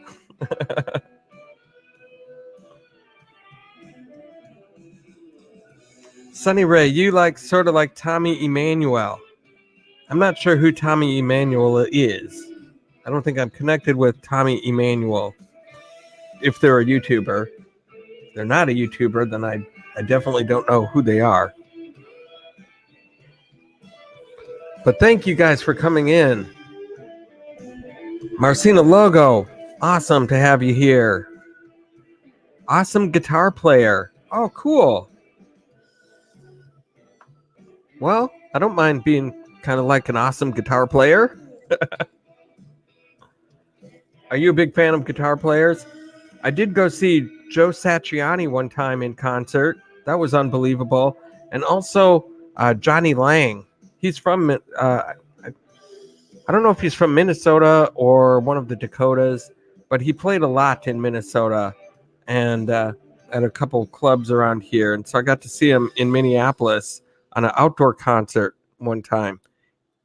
Sunny Ray, you sort of like Tommy Emmanuel. I'm not sure who Tommy Emmanuel is. I don't think I'm connected with Tommy Emmanuel. If they're a YouTuber. If they're not a YouTuber, then I definitely don't know who they are. But thank you guys for coming in. Marcina Logo, awesome to have you here. Awesome guitar player. Oh, cool. Well, I don't mind being kind of like an awesome guitar player. Are you a big fan of guitar players? I did go see Joe Satriani one time in concert. That was unbelievable. And also Johnny Lang. He's from, I don't know if he's from Minnesota or one of the Dakotas, but he played a lot in Minnesota and at a couple clubs around here. And so I got to see him in Minneapolis on an outdoor concert one time.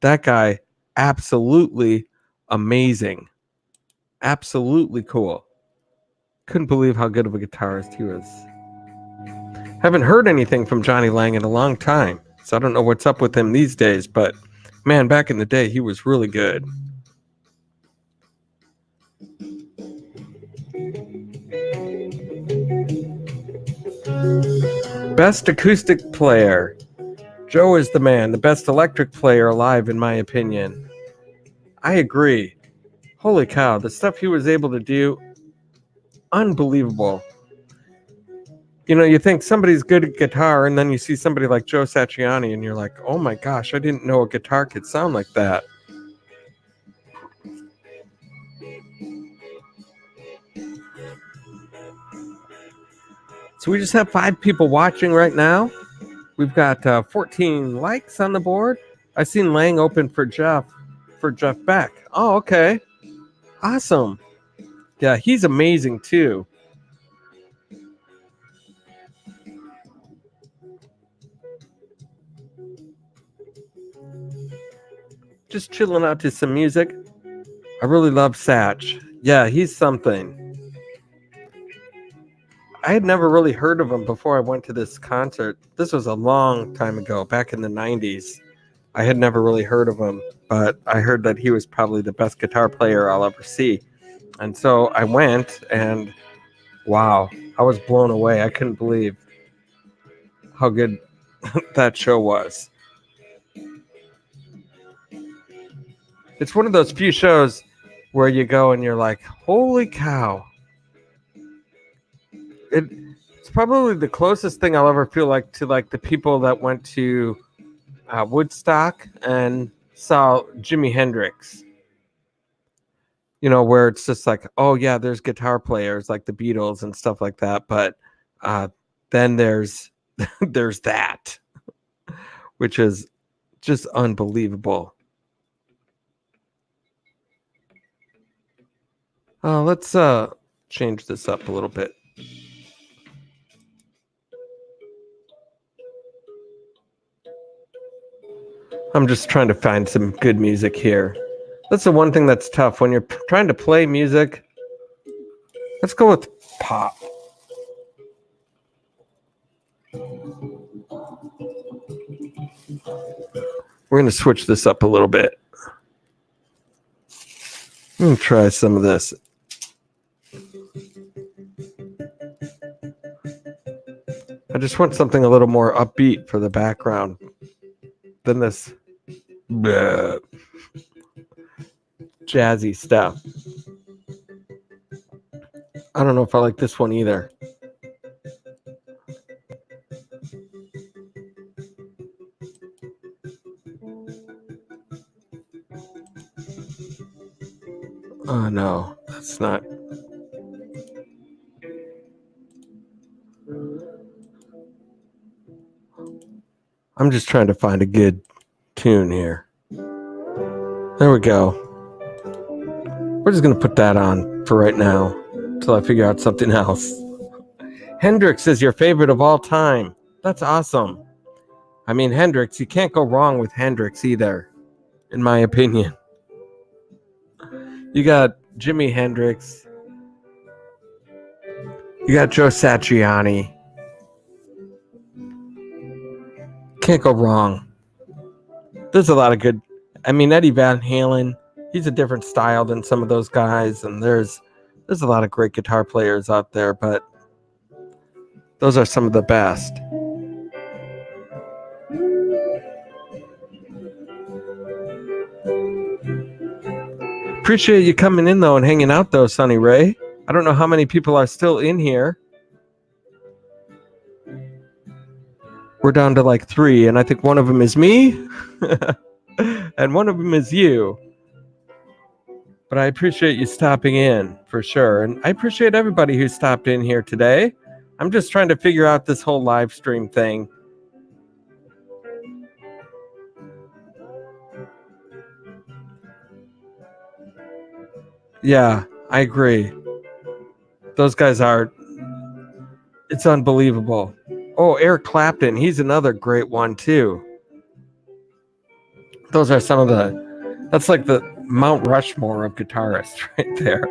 That guy, absolutely amazing. Absolutely cool. Couldn't believe how good of a guitarist he was. Haven't heard anything from Johnny Lang in a long time, so I don't know what's up with him these days, but man, back in the day, he was really good. Best acoustic player. Joe is the man, the best electric player alive, in my opinion. I agree. Holy cow, the stuff he was able to do, unbelievable. You know, you think somebody's good at guitar, and then you see somebody like Joe Satriani, and you're like, oh my gosh, I didn't know a guitar could sound like that. So we just have 5 people watching right now. We've got 14 likes on the board. I seen Lang open for Jeff Beck. Oh, okay. Awesome. Yeah, he's amazing too. Just chilling out to some music. I really love Satch. Yeah, he's something. I had never really heard of him before I went to this concert. This was a long time ago, back in the 90s. I had never really heard of him, but I heard that he was probably the best guitar player I'll ever see. And so I went, and wow, I was blown away. I couldn't believe how good that show was. It's one of those few shows where you go and you're like, holy cow. It's probably the closest thing I'll ever feel like to like the people that went to Woodstock and saw Jimi Hendrix. Where it's just like, oh yeah, there's guitar players like the Beatles and stuff like that, but then there's there's that, which is just unbelievable. Let's change this up a little bit. I'm just trying to find some good music here. That's the one thing that's tough when you're trying to play music. Let's go with pop. We're going to switch this up a little bit. I'm going to try some of this. I just want something a little more upbeat for the background than this jazzy stuff. I don't know if I like this one either. Oh no, that's not. I'm just trying to find a good tune here. There we go. We're just going to put that on for right now until I figure out something else. Hendrix is your favorite of all time. That's awesome. I mean, Hendrix, you can't go wrong with Hendrix either, in my opinion. You got Jimi Hendrix. You got Joe Satriani. Can't go wrong. There's a lot of good. I mean, Eddie Van Halen, he's a different style than some of those guys, and there's a lot of great guitar players out there, but those are some of the best. Appreciate you coming in though and hanging out though, Sonny Ray. I don't know how many people are still in here. We're down to like 3, and I think one of them is me, and one of them is you. But I appreciate you stopping in for sure, and I appreciate everybody who stopped in here today. I'm just trying to figure out this whole live stream thing. Yeah, I agree. Those guys are, it's unbelievable. Oh, Eric Clapton, he's another great one too. Those are some of that's like the Mount Rushmore of guitarists right there.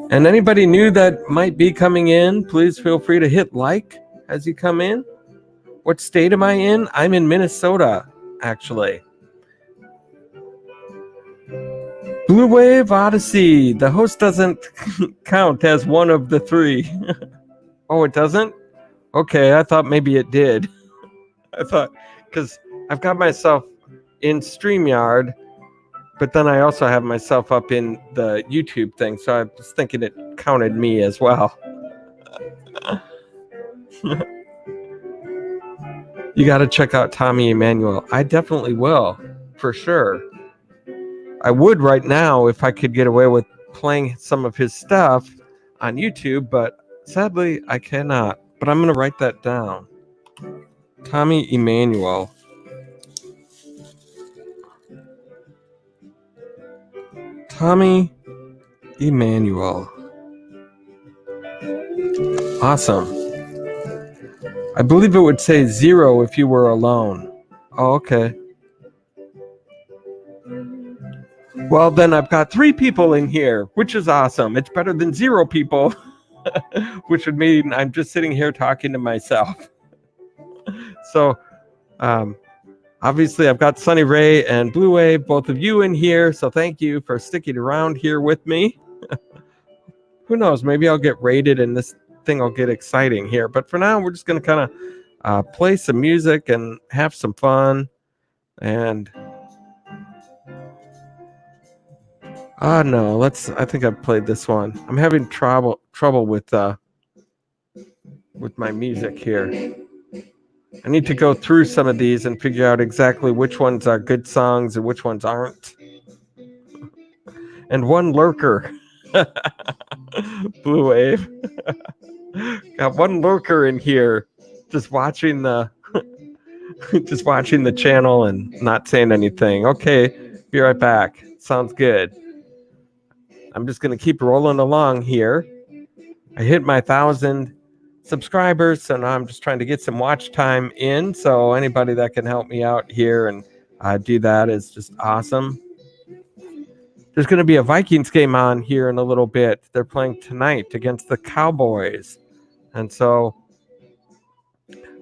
And anybody new that might be coming in, please feel free to hit like as you come in. What state am I in? I'm in Minnesota, actually. Blue Wave Odyssey. The host doesn't count as one of the 3. Oh, it doesn't? Okay, I thought maybe it did. I thought, because I've got myself in StreamYard, but then I also have myself up in the YouTube thing, so I was thinking it counted me as well. You got to check out Tommy Emmanuel. I definitely will, for sure. I would right now if I could get away with playing some of his stuff on YouTube, but sadly I cannot. But I'm going to write that down. Tommy Emmanuel. Tommy Emmanuel. Awesome. I believe it would say 0 if you were alone. Oh, okay. Well, then I've got 3 people in here, which is awesome. It's better than 0 people, which would mean I'm just sitting here talking to myself. So, obviously, I've got Sonny Ray and Blue Wave, both of you in here. So thank you for sticking around here with me. Who knows? Maybe I'll get rated and this thing will get exciting here. But for now, we're just going to kind of play some music and have some fun. And no, I think I've played this one. I'm having trouble with my music here. I need to go through some of these and figure out exactly which ones are good songs and which ones aren't. And one lurker. Blue Wave. Got one lurker in here just watching the just watching the channel and not saying anything. Okay, be right back. Sounds good. I'm just going to keep rolling along here. I hit my 1,000 subscribers, so now I'm just trying to get some watch time in. So anybody that can help me out here and do that is just awesome. There's going to be a Vikings game on here in a little bit. They're playing tonight against the Cowboys. And so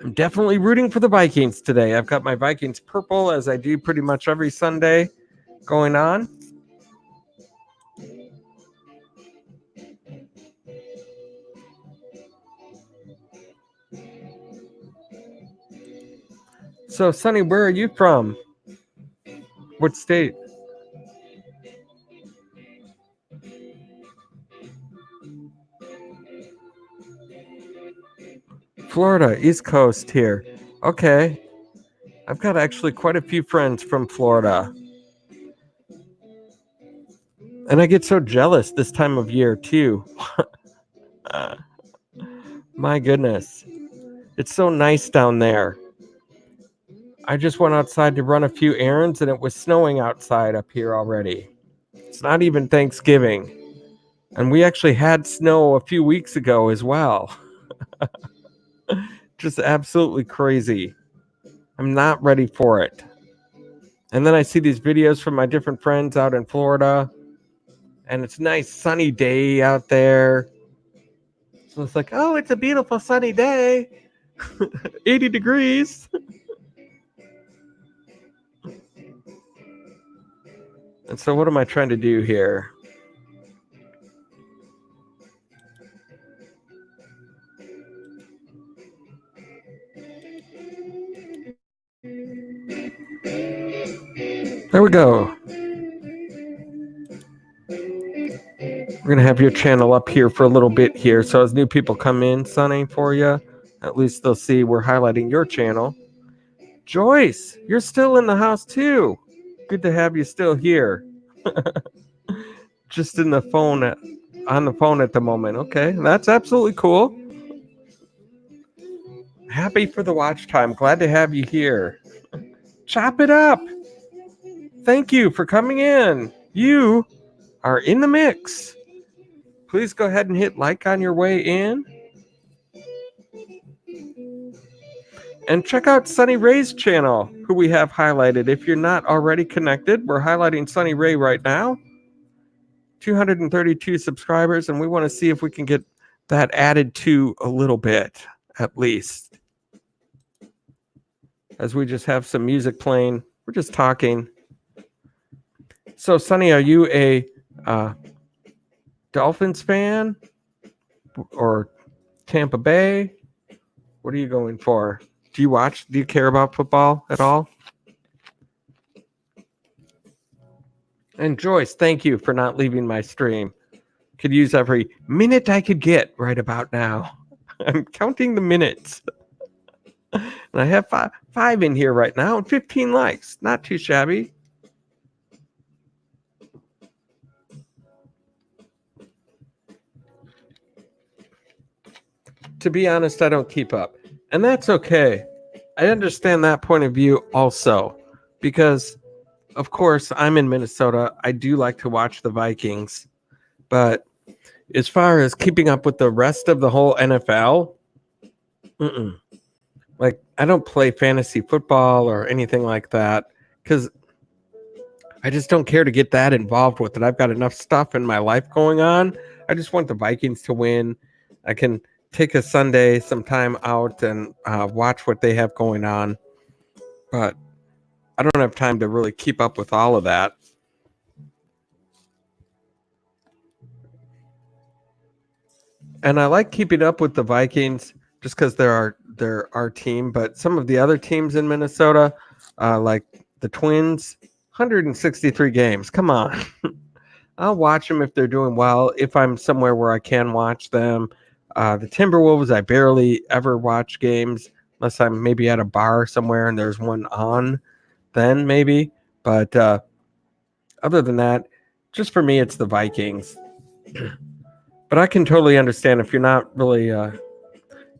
I'm definitely rooting for the Vikings today. I've got my Vikings purple, as I do pretty much every Sunday, going on. So, Sonny, where are you from? What state? Florida, East Coast here. Okay. I've got actually quite a few friends from Florida. And I get so jealous this time of year, too. My goodness. It's so nice down there. I just went outside to run a few errands, and it was snowing outside up here already. It's not even Thanksgiving. And we actually had snow a few weeks ago as well. Just absolutely crazy. I'm not ready for it. And then I see these videos from my different friends out in Florida, and it's a nice sunny day out there. So it's like, oh, it's a beautiful sunny day. 80 degrees. And so what am I trying to do here? There we go. We're going to have your channel up here for a little bit here. So as new people come in, Sonny, for you, at least they'll see we're highlighting your channel. Joyce, you're still in the house too. Good to have you still here. Just in the phone, on the phone at the moment. Okay, that's absolutely cool. Happy for the watch time. Glad to have you here. Chop it up. Thank you for coming in. You are in the mix. Please go ahead and hit like on your way in. And check out Sunny Ray's channel, who we have highlighted. If you're not already connected, we're highlighting Sunny Ray right now. 232 subscribers, and we want to see if we can get that added to a little bit, at least. As we just have some music playing. We're just talking. So, Sonny, are you a Dolphins fan or Tampa Bay? What are you going for? Do you care about football at all? And Joyce, thank you for not leaving my stream. Could use every minute I could get right about now. I'm counting the minutes. And I have five in here right now and 15 likes. Not too shabby. To be honest, I don't keep up. And that's okay. I understand that point of view also. Because, of course, I'm in Minnesota. I do like to watch the Vikings. But as far as keeping up with the rest of the whole NFL, like, I don't play fantasy football or anything like that because I just don't care to get that involved with it. I've got enough stuff in my life going on. I just want the Vikings to win. I can take a Sunday, some time out and watch what they have going on. But I don't have time to really keep up with all of that. And I like keeping up with the Vikings just because they're our team. But some of the other teams in Minnesota, like the Twins, 163 games. Come on. I'll watch them if they're doing well, if I'm somewhere where I can watch them. The Timberwolves, I barely ever watch games. unless I'm maybe at a bar somewhere and there's one on, then maybe. But other than that, just for me, it's the Vikings. But I can totally understand if you're not really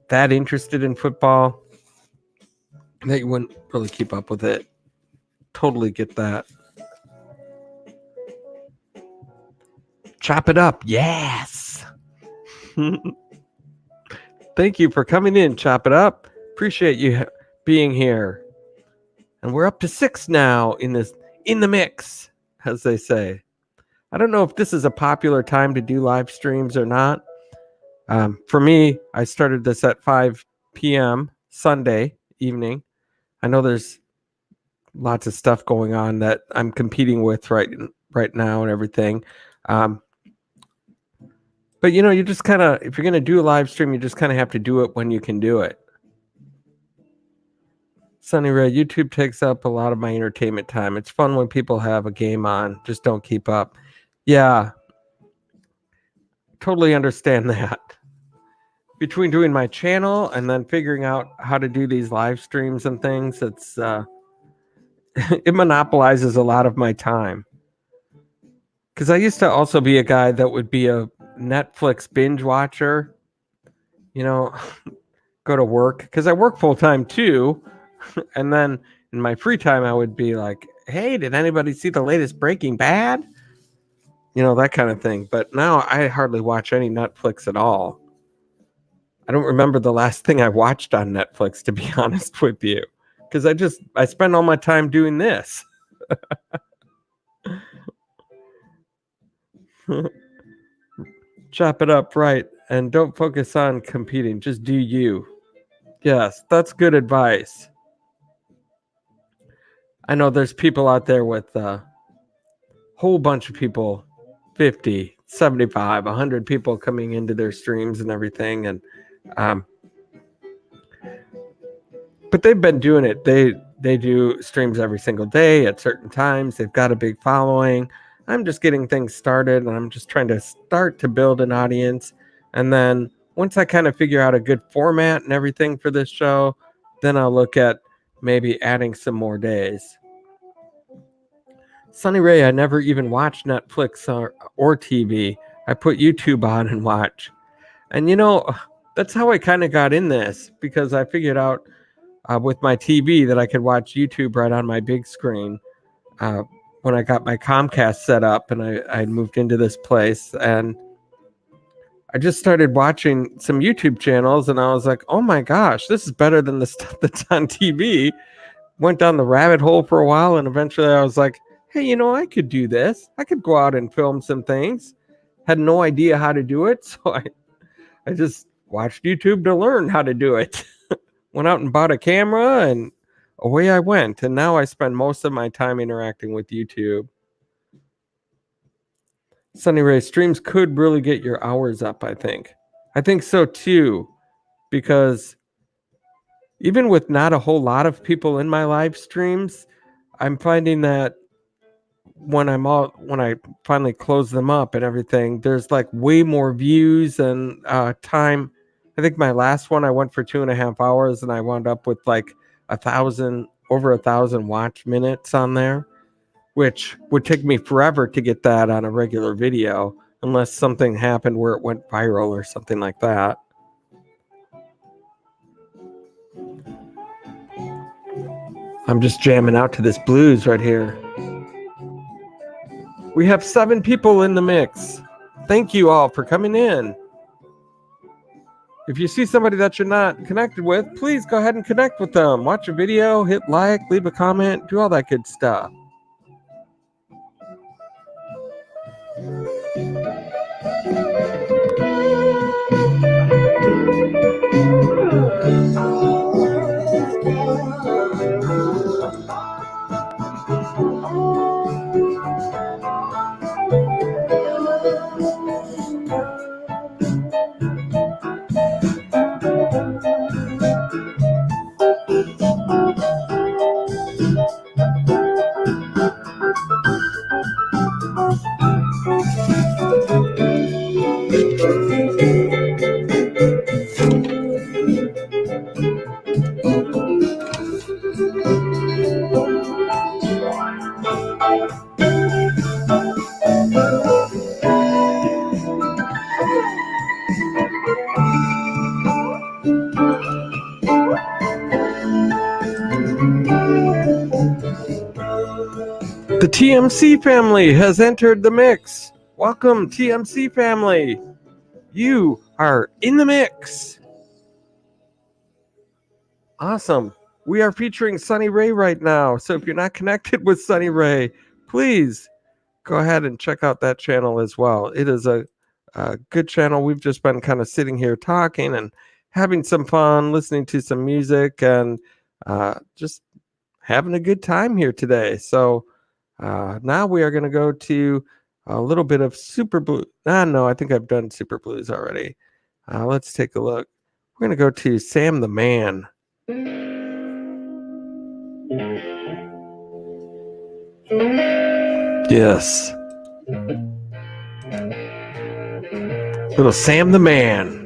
that interested in football, that you wouldn't really keep up with it. Totally get that. Chop it up. Yes. Thank you for coming in, Chop It Up. Appreciate you being here. And we're up to 6 now in the mix, as they say. I don't know if this is a popular time to do live streams or not. For me, I started this at 5 p.m. Sunday evening. I know there's lots of stuff going on that I'm competing with right now and everything. But you just kind of, if you're going to do a live stream, you just kind of have to do it when you can do it. Sunny Ray, YouTube takes up a lot of my entertainment time. It's fun when people have a game on. Just don't keep up. Yeah, totally understand that. Between doing my channel and then figuring out how to do these live streams and things, it's it monopolizes a lot of my time. Because I used to also be a guy that would be a Netflix binge watcher. Go to work, because I work full time too. And then in my free time, I would be like, hey, did anybody see the latest Breaking Bad? That kind of thing. But now I hardly watch any Netflix at all. I don't remember the last thing I watched on Netflix, to be honest with you, because I spend all my time doing this. Chop it up, right? And don't focus on competing. Just do you. Yes, that's good advice. I know there's people out there with a whole bunch of people, 50, 75, 100 people coming into their streams and everything. And but they've been doing it. They do streams every single day at certain times. They've got a big following. I'm just getting things started, and I'm just trying to start to build an audience. And then once I kind of figure out a good format and everything for this show, then I'll look at maybe adding some more days. Sunny Ray, I never even watch Netflix or TV. I put YouTube on and watch. And that's how I kind of got in this, because I figured out with my TV that I could watch YouTube right on my big screen when I got my Comcast set up and I moved into this place. And I just started watching some YouTube channels, and I was like, oh my gosh, this is better than the stuff that's on TV. Went down the rabbit hole for a while, and eventually I was like, hey, I could do this. I could go out and film some things. Had no idea how to do it, so I just watched YouTube to learn how to do it. Went out and bought a camera, and away I went. And now I spend most of my time interacting with YouTube. Sunny Ray, streams could really get your hours up, I think. I think so too, because even with not a whole lot of people in my live streams, I'm finding that when I finally close them up and everything, there's like way more views and time. I think my last one I went for 2.5 hours, and I wound up with like over 1,000 watch minutes on there, which would take me forever to get that on a regular video, unless something happened where it went viral or something like that. I'm just jamming out to this blues right here. We have 7 people in the mix. Thank you all for coming in. If you see somebody that you're not connected with, please go ahead and connect with them. Watch a video, hit like, leave a comment, do all that good stuff. TMC family has entered the mix. Welcome, TMC family. You are in the mix. Awesome. We are featuring Sunny Ray right now. So if you're not connected with Sunny Ray, please go ahead and check out that channel as well. It is a good channel. We've just been kind of sitting here talking and having some fun, listening to some music, and just having a good time here today. So now we are going to go to a little bit of Super Blue. No, I think I've done Super Blues already. Let's take a look. We're going to go to Sam the Man. Yes. Little Sam the Man.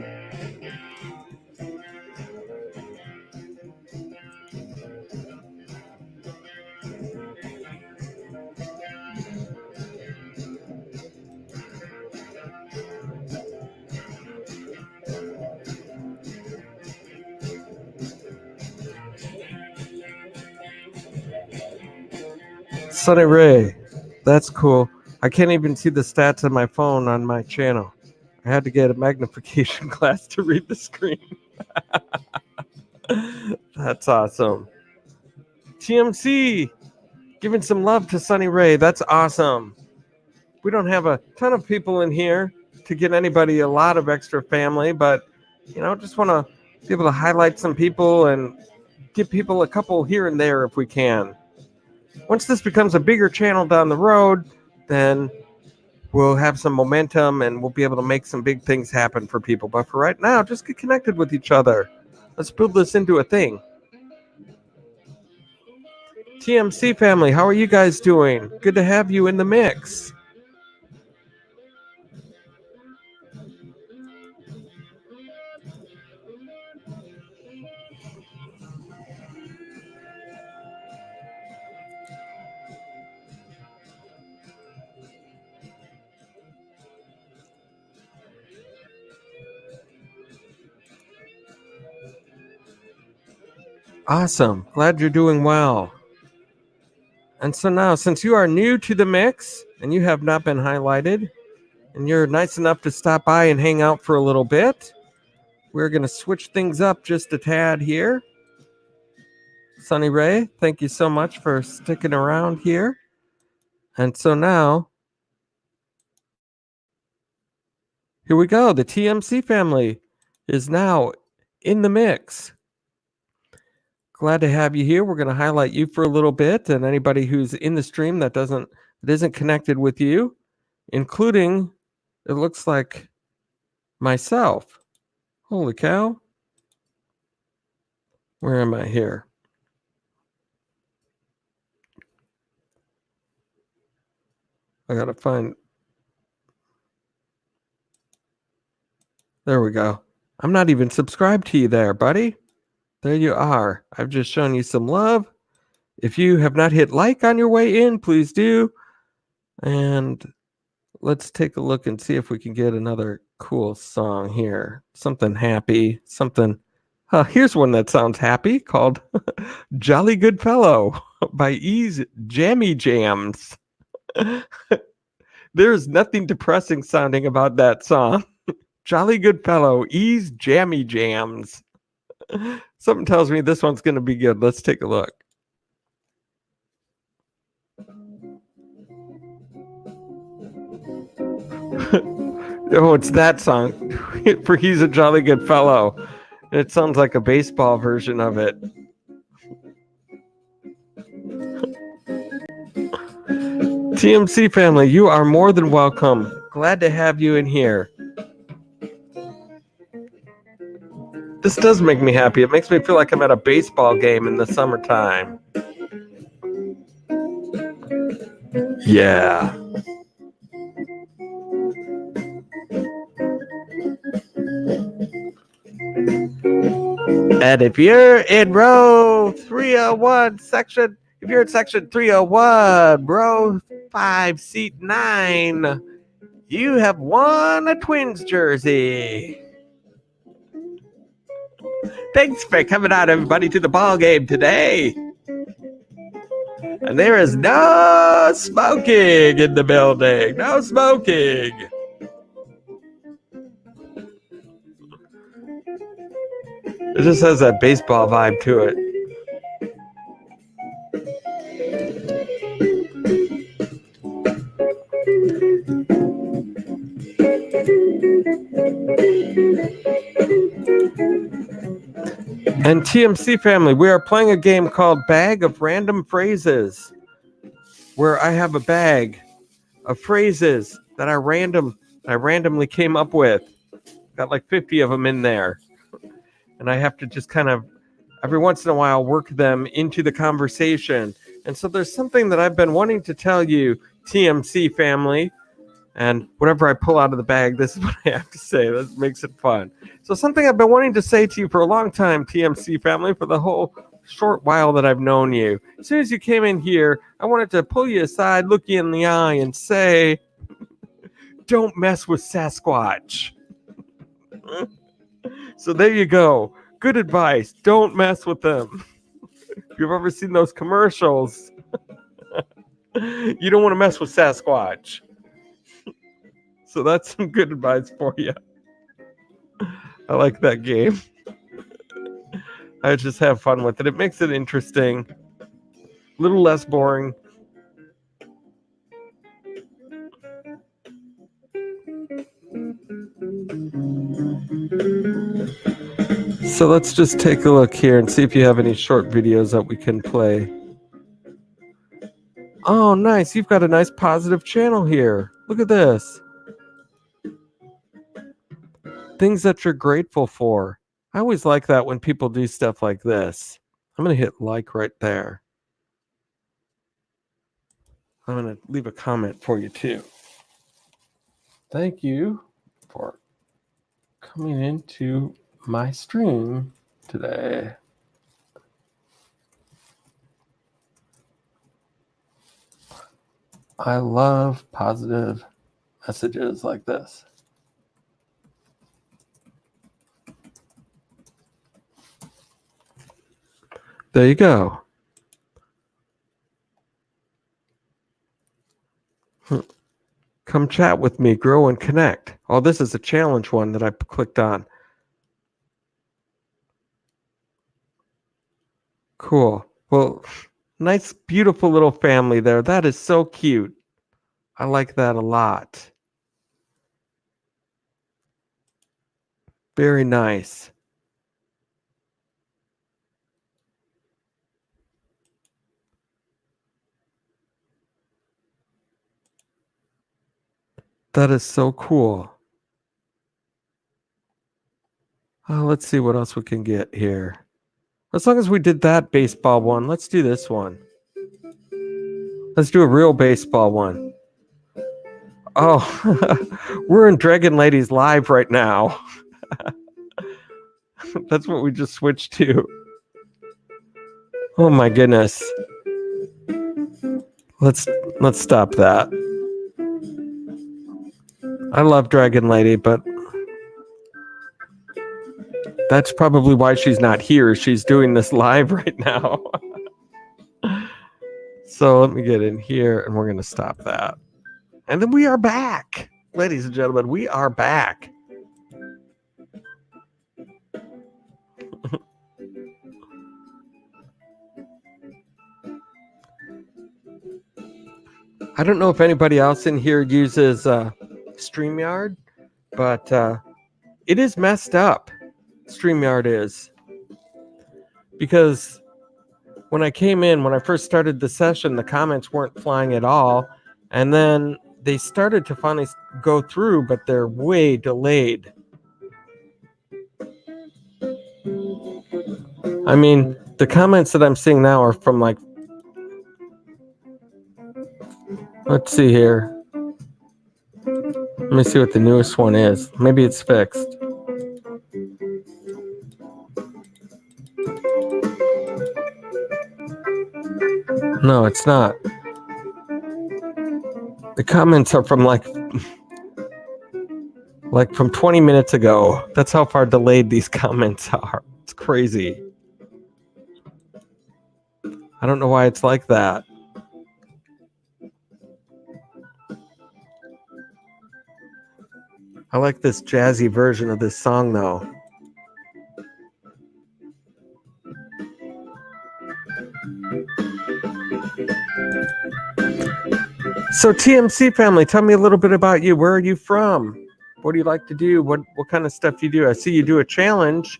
Sunny Ray. That's cool. I can't even see the stats on my phone on my channel. I had to get a magnification glass to read the screen. That's awesome. TMC giving some love to Sunny Ray. That's awesome. We don't have a ton of people in here to get anybody a lot of extra family, but just want to be able to highlight some people and give people a couple here and there if we can. Once this becomes a bigger channel down the road, then we'll have some momentum and we'll be able to make some big things happen for people. But for right now, just get connected with each other. Let's build this into a thing. TMC family, how are you guys doing? Good to have you in the mix. Awesome. Glad you're doing well. And so now, since you are new to the mix and you have not been highlighted, and you're nice enough to stop by and hang out for a little bit, we're going to switch things up just a tad here. Sunny Ray, thank you so much for sticking around here. And so now, here we go. The TMC family is now in the mix. Glad to have you here. We're going to highlight you for a little bit, and anybody who's in the stream that isn't connected with you, including, it looks like, myself. Holy cow. Where am I here? I got to find. There we go. I'm not even subscribed to you there, buddy. There you are. I've just shown you some love. If you have not hit like on your way in, please do. And let's take a look and see if we can get another cool song here. Something happy. Here's one that sounds happy called Jolly Good Fellow by Ease Jammy Jams. There's nothing depressing sounding about that song. Jolly Good Fellow, Ease Jammy Jams. Something tells me this one's going to be good. Let's take a look. Oh, it's that song. For He's a Jolly Good Fellow. It sounds like a baseball version of it. TMC family, you are more than welcome. Glad to have you in here. This does make me happy. It makes me feel like I'm at a baseball game in the summertime. Yeah. And if you're in row 301 section, if you're in section 301, row 5, seat 9, you have won a Twins jersey. Thanks for coming out, everybody, to the ball game today. And there is no smoking in the building. No smoking. It just has that baseball vibe to it. And TMC family, we are playing a game called Bag of Random Phrases, where I have a bag of phrases that I randomly came up with. Got like 50 of them in there. And I have to just kind of every once in a while work them into the conversation. And so there's something that I've been wanting to tell you, TMC family. And whatever I pull out of the bag, this is what I have to say. That makes it fun. So something I've been wanting to say to you for a long time, TMC family, for the whole short while that I've known you. As soon as you came in here, I wanted to pull you aside, look you in the eye, and say, don't mess with Sasquatch. So there you go. Good advice. Don't mess with them. If you've ever seen those commercials, you don't want to mess with Sasquatch. So that's some good advice for you. I like that game. I just have fun with it. It makes it interesting. A little less boring. So let's just take a look here and see if you have any short videos that we can play. Oh, nice. You've got a nice positive channel here. Look at this. Things that you're grateful for. I always like that when people do stuff like this. I'm going to hit like right there. I'm going to leave a comment for you too. Thank you for coming into my stream today. I love positive messages like this. There you go. Come chat with me, grow and connect. Oh, this is a challenge one that I clicked on. Cool. Well, nice, beautiful little family there. That is so cute. I like that a lot. Very nice. That is so cool. Let's see what else we can get here. As long as we did that baseball one, let's do this one. Let's do a real baseball one. Oh, we're in Dragon Ladies Live right now. That's what we just switched to. Oh my goodness. Let's stop that. I love Dragon Lady, but that's probably why she's not here. She's doing this live right now. So let me get in here and we're going to stop that. And then we are back. Ladies and gentlemen, we are back. I don't know if anybody else in here uses StreamYard, but it is messed up. StreamYard is. Because when I came in, when I first started the session, the comments weren't flying at all. And then they started to finally go through, but they're way delayed. I mean, the comments that I'm seeing now are from like, let's see here. Let me see what the newest one is. Maybe it's fixed. No, it's not. The comments are from like from 20 minutes ago. That's how far delayed these comments are. It's crazy. I don't know why it's like that. I like this jazzy version of this song, though. So, TMC family, tell me a little bit about you. Where are you from? What do you like to do? What kind of stuff do you do? I see you do a challenge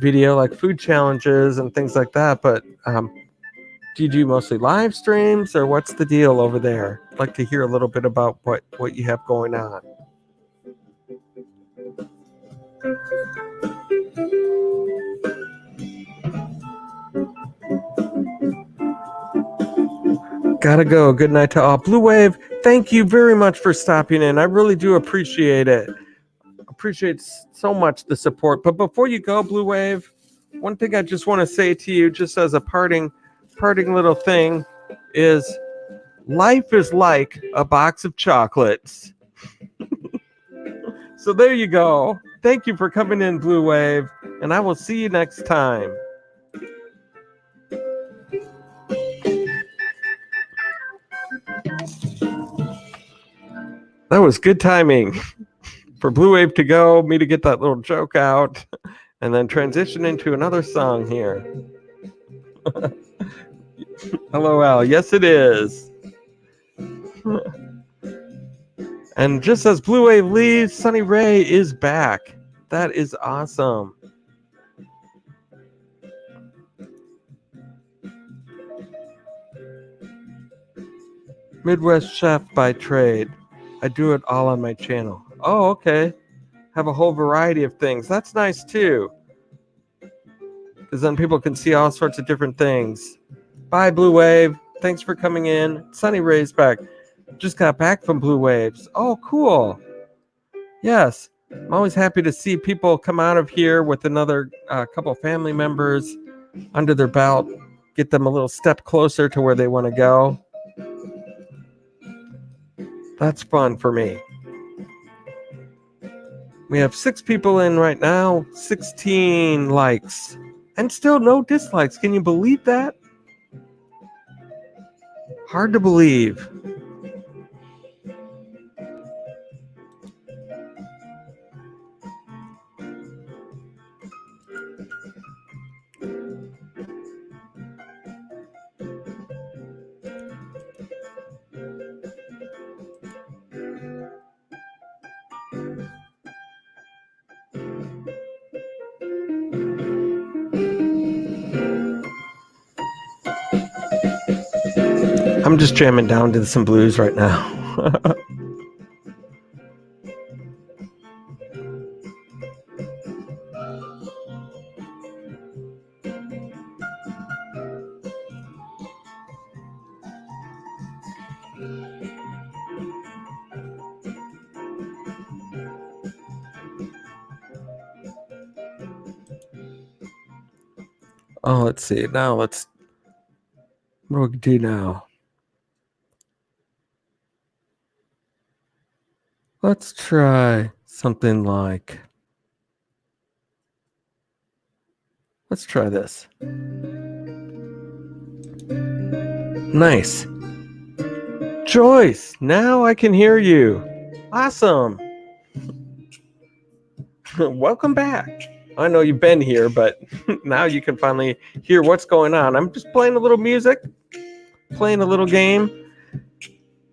video, like food challenges and things like that. But do you do mostly live streams, or what's the deal over there? I'd like to hear a little bit about what you have going on. Gotta go. Good night to all. Blue Wave, thank you very much for stopping in. I really do appreciate it. Appreciate so much the support. But before you go, Blue Wave, one thing I just want to say to you, just as a parting little thing, is life is like a box of chocolates. So there you go. Thank you for coming in, Blue Wave, and I will see you next time. That was good timing for Blue Wave to go, me to get that little joke out, and then transition into another song here. LOL. Yes, it is. And just as Blue Wave leaves, Sunny Ray is back. That is awesome. Midwest chef by trade. I do it all on my channel. Oh, okay. Have a whole variety of things. That's nice too. Because then people can see all sorts of different things. Bye, Blue Wave. Thanks for coming in. Sunny Ray's back. Just got back from Blue Waves. Oh, cool. Yes. I'm always happy to see people come out of here with another couple family members under their belt. Get them a little step closer to where they want to go. That's fun for me. We have 6 people in right now, 16 likes, and still no dislikes. Can you believe that? Hard to believe. I'm just jamming down to some blues right now. Oh, let's see. Now what do we do now? Let's try something like, let's try this. Nice. Joyce, now I can hear you. Awesome. Welcome back. I know you've been here, but now you can finally hear what's going on. I'm just playing a little music, playing a little game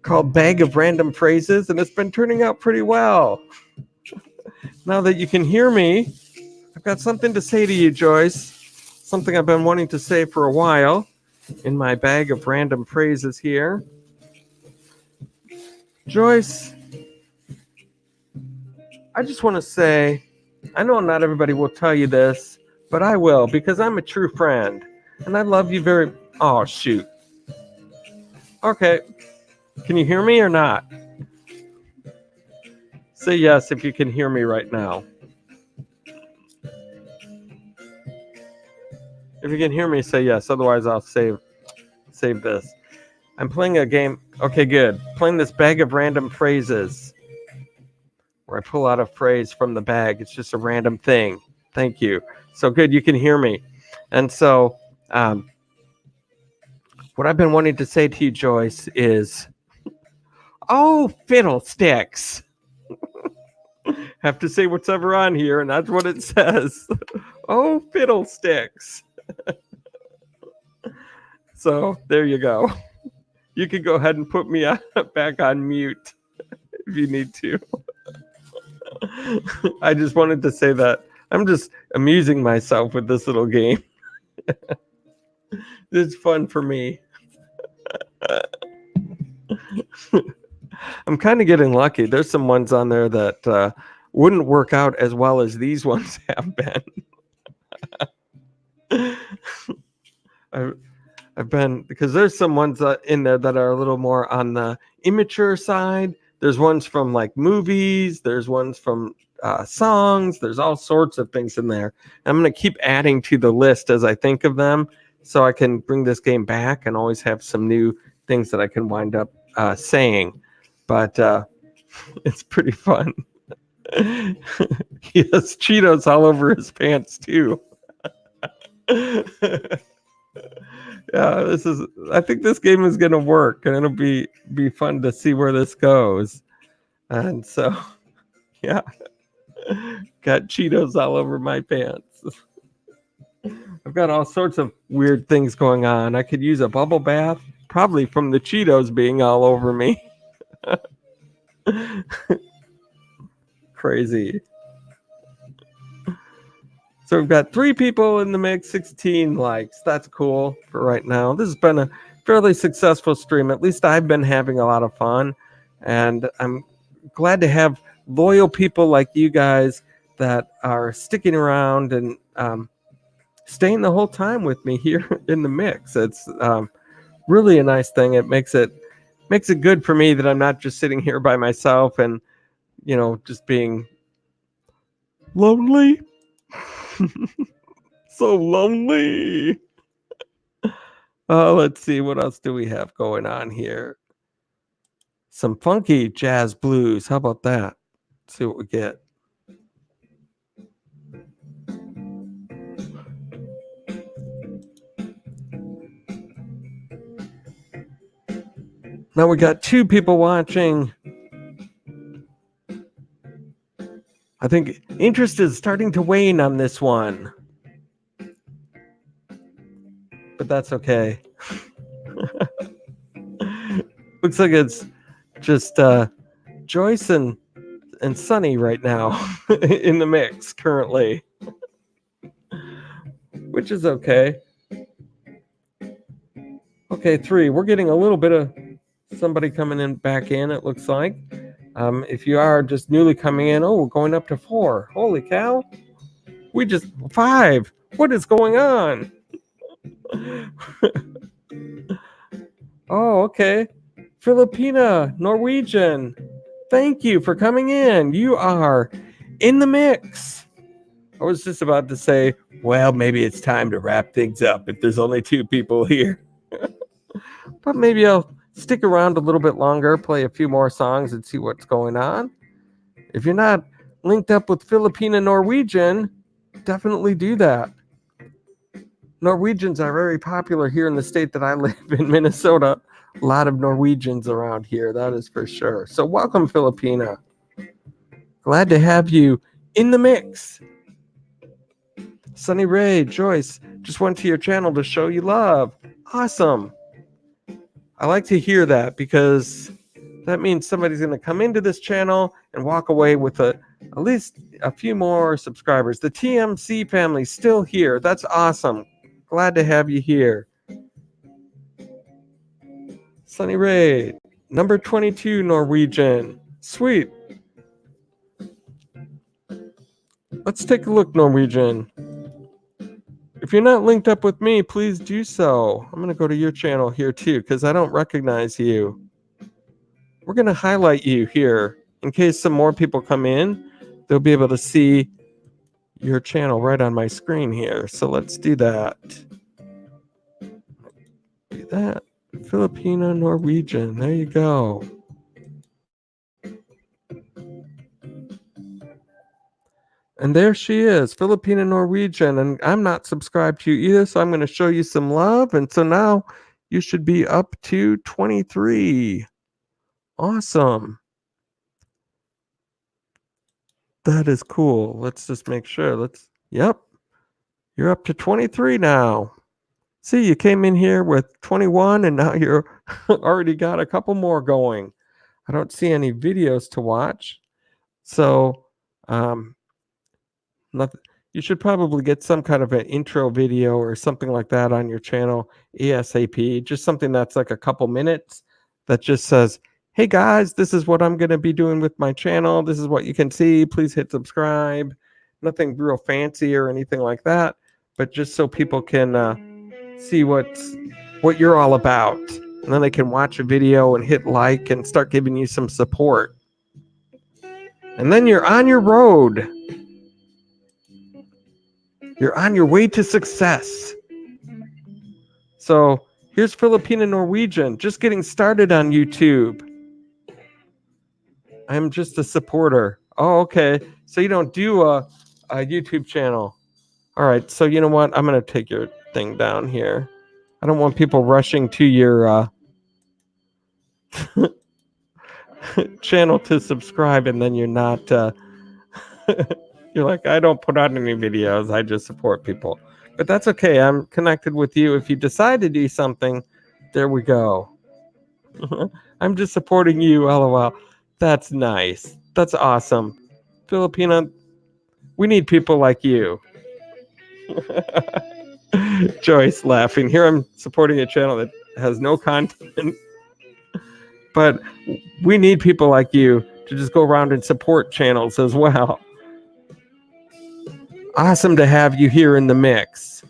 called Bag of Random Phrases, and it's been turning out pretty well. Now that you can hear me, I've got something to say to you, Joyce. Something I've been wanting to say for a while in my bag of random phrases here. Joyce, I just want to say, I know not everybody will tell you this, but I will, because I'm a true friend, and I love you very... Oh, shoot. Okay. Can you hear me or not? Say yes if you can hear me right now. If you can hear me, say yes. Otherwise, I'll save this. I'm playing a game. Okay, good. Playing this bag of random phrases, where I pull out a phrase from the bag. It's just a random thing. Thank you. So good, you can hear me. And so, what I've been wanting to say to you, Joyce, is, oh, fiddlesticks. Have to say what's ever on here, and that's what it says. Oh, fiddlesticks. So there you go. You can go ahead and put me back on mute if you need to. I just wanted to say that I'm just amusing myself with this little game. It's fun for me. I'm kind of getting lucky. There's some ones on there that wouldn't work out as well as these ones have been. I've been, because there's some ones in there that are a little more on the immature side. There's ones from like movies. There's ones from songs. There's all sorts of things in there. I'm going to keep adding to the list as I think of them, so I can bring this game back and always have some new things that I can wind up saying. But it's pretty fun. He has Cheetos all over his pants too. Yeah, I think this game is gonna work, and it'll be fun to see where this goes. And so, yeah, got Cheetos all over my pants. I've got all sorts of weird things going on. I could use a bubble bath, probably from the Cheetos being all over me. Crazy. So we've got 3 people in the mix, 16 likes. That's cool for right now. This has been a fairly successful stream. At least I've been having a lot of fun. And I'm glad to have loyal people like you guys that are sticking around and staying the whole time with me here in the mix. It's really a nice thing. It makes it good for me that I'm not just sitting here by myself and, just being lonely. So lonely. Let's see, what else do we have going on here? Some funky jazz blues. How about that? Let's see what we get. Now we got 2 people watching. I think interest is starting to wane on this one. But that's okay. Looks like it's just Joyce and Sunny right now in the mix currently. Which is okay. Okay, 3. We're getting a little bit of somebody coming in back in, it looks like. If you are just newly coming in, we're going up to 4. Holy cow. We just 5. What is going on? Oh, okay. Filipina, Norwegian. Thank you for coming in. You are in the mix. I was just about to say, well, maybe it's time to wrap things up if there's only 2 people here. But maybe I'll stick around a little bit longer, play a few more songs, and see what's going on. If you're not linked up with Filipina Norwegian, definitely do that. Norwegians are very popular here in the state that I live in, Minnesota. A lot of Norwegians around here, that is for sure. So welcome, Filipina. Glad to have you in the mix. Sunny Ray, Joyce, just went to your channel to show you love. Awesome. I like to hear that, because that means somebody's going to come into this channel and walk away with at least a few more subscribers. The TMC family's still here. That's awesome. Glad to have you here. Sunny Ray, number 22 Norwegian. Sweet. Let's take a look, Norwegian. If you're not linked up with me, please do so. I'm going to go to your channel here too, because I don't recognize you. We're going to highlight you here in case some more people come in. They'll be able to see your channel right on my screen here. So let's do that. Do that. Filipina Norwegian. There you go. And there she is, Filipina Norwegian. And I'm not subscribed to you either, so I'm going to show you some love. And so now you should be up to 23. Awesome. That is cool. Let's just make sure. Yep, you're up to 23 now. See, you came in here with 21 and now you're already got a couple more going. I don't see any videos to watch. So, um, nothing. You should probably get some kind of an intro video or something like that on your channel ASAP. Just something that's like a couple minutes that just says, "Hey guys, this is what I'm going to be doing with my channel. This is what you can see. Please hit subscribe." Nothing real fancy or anything like that, but just so people can see what you're all about, and then they can watch a video and hit like and start giving you some support. And then you're on your road. You're on your way to success. So here's Filipino Norwegian, just getting started on YouTube. I'm just a supporter. Oh, okay. So you don't do a YouTube channel. All right. So you know what? I'm going to take your thing down here. I don't want people rushing to your channel to subscribe and then you're not you're like, I don't put out any videos, I just support people. But that's okay. I'm connected with you. If you decide to do something, there we go. I'm just supporting you, lol. That's nice. That's awesome. Filipina, we need people like you. Joyce laughing. Here I'm supporting a channel that has no content. But we need people like you to just go around and support channels as well. Awesome to have you here in the mix.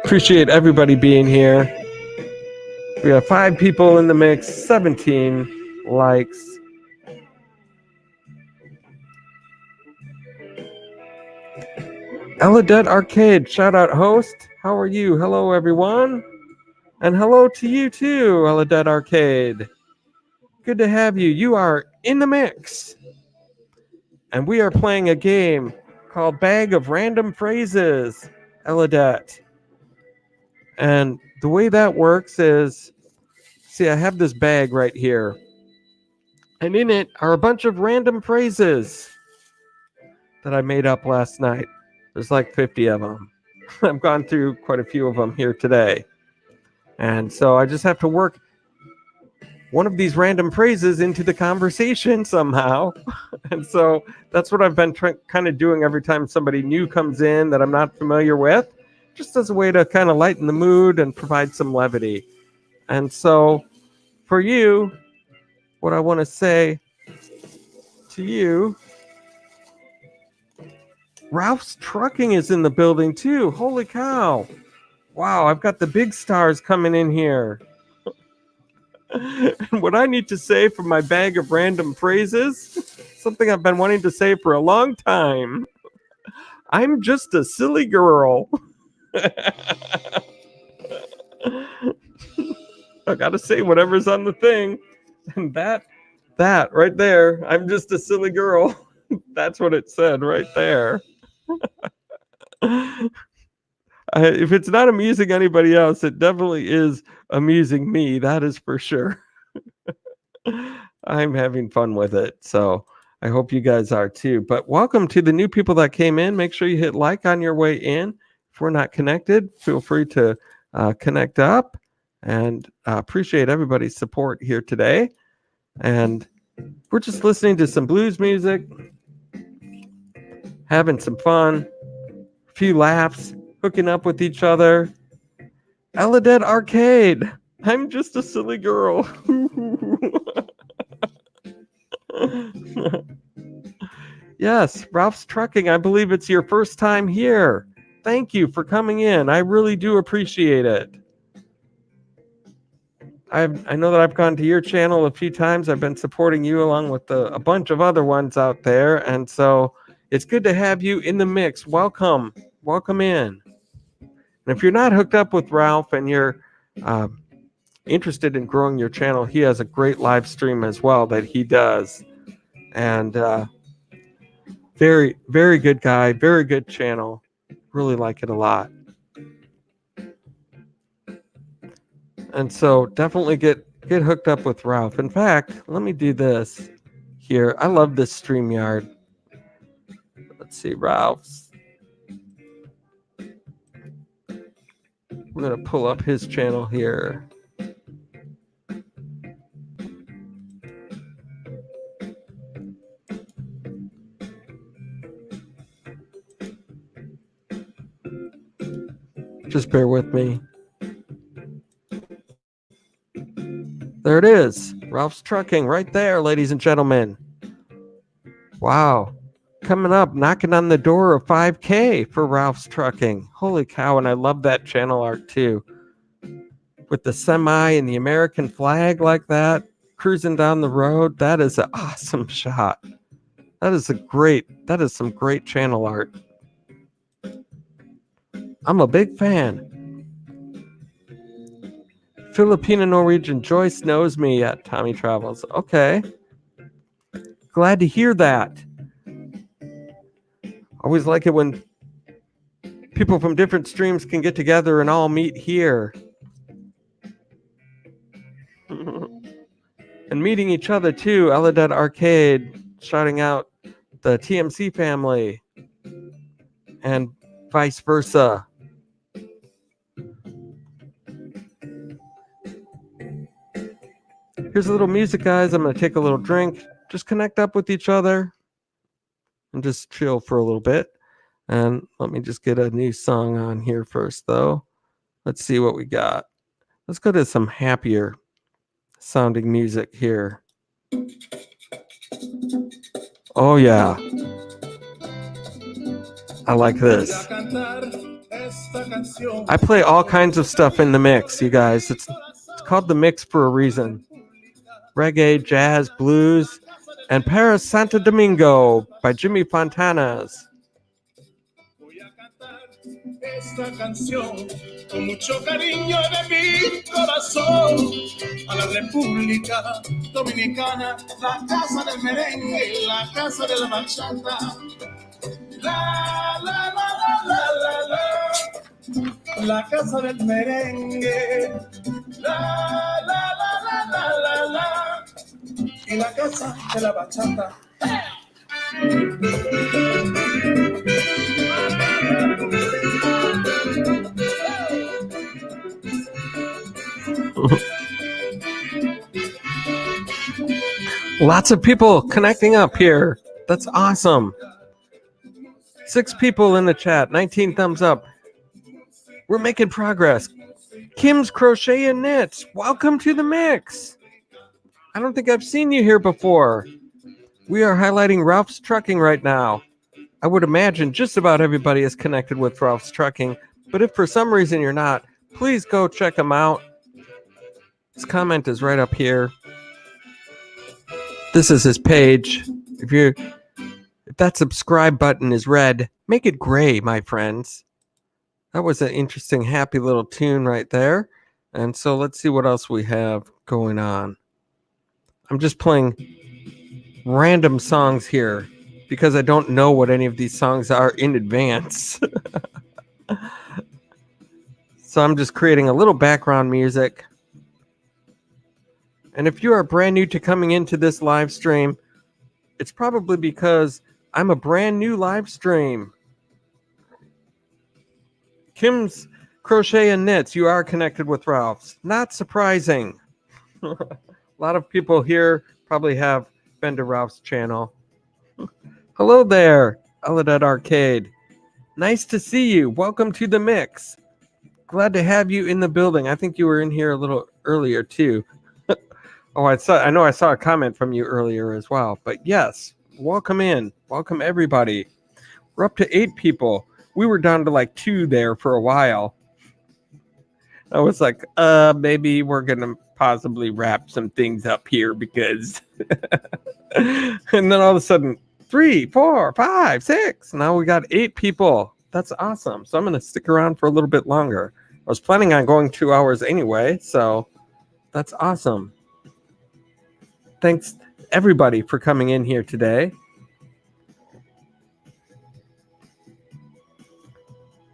Appreciate everybody being here. We have 5 people in the mix, 17 likes. Eladet Arcade, shout out host. How are you? Hello, everyone. And hello to you too, Eladet Arcade. Good to have you. You are in the mix. And we are playing a game called Bag of Random Phrases, Eladet. And the way that works is, see, I have this bag right here. And in it are a bunch of random phrases that I made up last night. There's like 50 of them. I've gone through quite a few of them here today. And so I just have to work one of these random phrases into the conversation somehow. And so that's what I've been kind of doing every time somebody new comes in that I'm not familiar with, just as a way to kind of lighten the mood and provide some levity. And so for you, what I want to say to you, Ralph's Trucking is in the building too. Holy cow. Wow, I've got the big stars coming in here. And what I need to say for my bag of random phrases, something I've been wanting to say for a long time. I'm just a silly girl. I gotta say whatever's on the thing. And that right there, I'm just a silly girl. That's what it said right there. If it's not amusing anybody else, it definitely is amusing me. That is for sure. I'm having fun with it. So I hope you guys are too. But welcome to the new people that came in. Make sure you hit like on your way in. If we're not connected, feel free to connect up. And appreciate everybody's support here today. And we're just listening to some blues music, having some fun, a few laughs, hooking up with each other. Eladet Arcade. I'm just a silly girl. Yes, Ralph's Trucking. I believe it's your first time here. Thank you for coming in. I really do appreciate it. I know that I've gone to your channel a few times. I've been supporting you along with a bunch of other ones out there. And so it's good to have you in the mix. Welcome. Welcome in. And if you're not hooked up with Ralph and you're interested in growing your channel, he has a great live stream as well that he does. And very, very good guy, very good channel. Really like it a lot. And so definitely get hooked up with Ralph. In fact, let me do this here. I love this StreamYard. Let's see, Ralph's. We're going to pull up his channel here. Just bear with me. There it is. Ralph's Trucking right there, ladies and gentlemen. Wow. Coming up, knocking on the door of 5K for Ralph's Trucking. Holy cow, and I love that channel art too. With the semi and the American flag like that, cruising down the road. That is an awesome shot. That is some great channel art. I'm a big fan. Filipino Norwegian Joyce knows me at Tommy Travels. Okay. Glad to hear that. Always like it when people from different streams can get together and all meet here. And meeting each other too. Eladet Arcade shouting out the TMC family and vice versa. Here's a little music, guys. I'm going to take a little drink. Just connect up with each other and just chill for a little bit. And let me just get a new song on here first, though. Let's see what we got. Let's go to some happier sounding music here. Oh, yeah. I like this. I play all kinds of stuff in the mix, you guys. It's called the mix for a reason. Reggae, jazz, blues, and Paris Santo Domingo by Jimmy Fontanas. Esta canción con mucho cariño de mi corazón a la República Dominicana, la casa del merengue, la casa de la bachata. La la la la la la la casa del merengue. La la la la la la la y la casa de la bachata. Lots of people connecting up here. That's awesome. 6 people in the chat, 19 thumbs up. We're making progress. Kim's Crochet and Knits, welcome to the mix. I don't think I've seen you here before. We are highlighting Ralph's Trucking right now. I would imagine just about everybody is connected with Ralph's Trucking, but if for some reason you're not, please go check him out. His comment is right up here. This is his page. If that subscribe button is red, make it gray, my friends. That was an interesting, happy little tune right there. And so let's see what else we have going on. I'm just playing random songs here because I don't know what any of these songs are in advance. So I'm just creating a little background music. And if you are brand new to coming into this live stream, it's probably because I'm a brand new live stream. Kim's Crochet and Knits, you are connected with Ralph's. Not surprising. A lot of people here probably have been to Ralph's channel. Hello there, Eladet Arcade. Nice to see you. Welcome to the mix. Glad to have you in the building. I think you were in here a little earlier too. Oh, I know I saw a comment from you earlier as well. But yes, welcome in. Welcome everybody. We're up to 8 people. We were down to like 2 there for a while. I was like, maybe we're gonna possibly wrap some things up here because and then all of a sudden 3, 4, 5, 6. Now we got 8 people. That's awesome. So I'm gonna stick around for a little bit longer. I was planning on going 2 hours anyway, so that's awesome. Thanks everybody for coming in here today.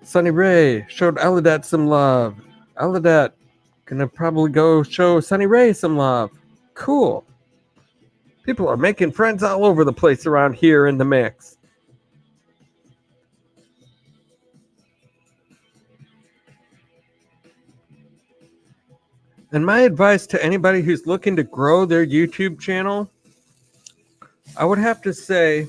Sunny Ray showed Eladet some love. Eladet, Gonna probably go show Sunny Ray some love. Cool. People are making friends all over the place around here in the mix. And my advice to anybody who's looking to grow their YouTube channel, I would have to say,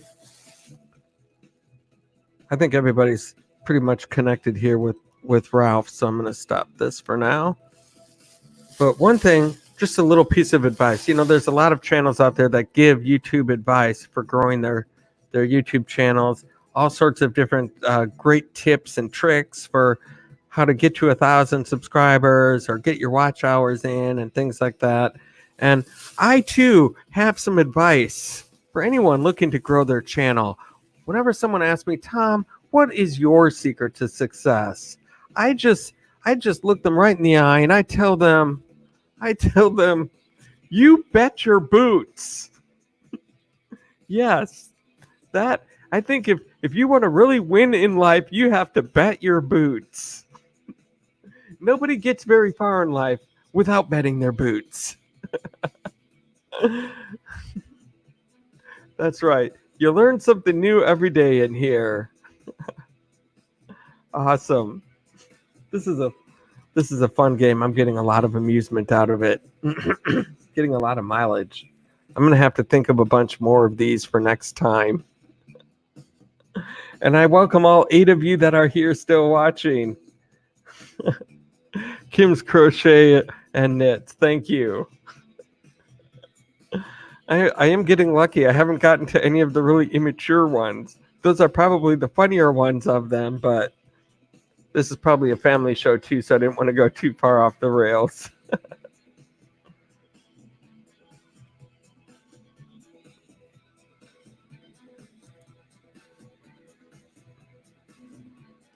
I think everybody's pretty much connected here with Ralph, so I'm going to stop this for now. But one thing, just a little piece of advice. There's a lot of channels out there that give YouTube advice for growing their YouTube channels, all sorts of different great tips and tricks for how to get to 1,000 subscribers or get your watch hours in and things like that. And I too have some advice for anyone looking to grow their channel. Whenever someone asks me, Tom, what is your secret to success? I just look them right in the eye and I tell them, you bet your boots. Yes, that I think if you want to really win in life, you have to bet your boots. Nobody gets very far in life without betting their boots. That's right. You learn something new every day in here. Awesome. This is a fun game. I'm getting a lot of amusement out of it. Getting a lot of mileage. I'm going to have to think of a bunch more of these for next time. And I welcome all 8 of you that are here still watching. Kim's Crochet and Knits. Thank you. I am getting lucky. I haven't gotten to any of the really immature ones. Those are probably the funnier ones of them, but this is probably a family show too, so I didn't want to go too far off the rails.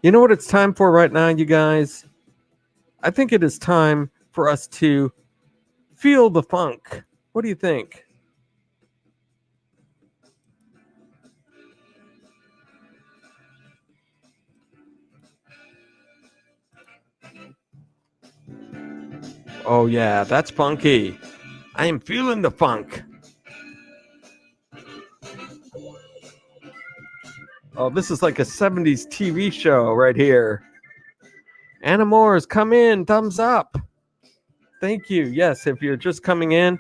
You know what it's time for right now, you guys? I think it is time for us to feel the funk. What do you think? Oh yeah, that's funky. I am feeling the funk. Oh, this is like a 70s TV show right here. Anna Moore's come in, thumbs up. Thank you. Yes, if you're just coming in,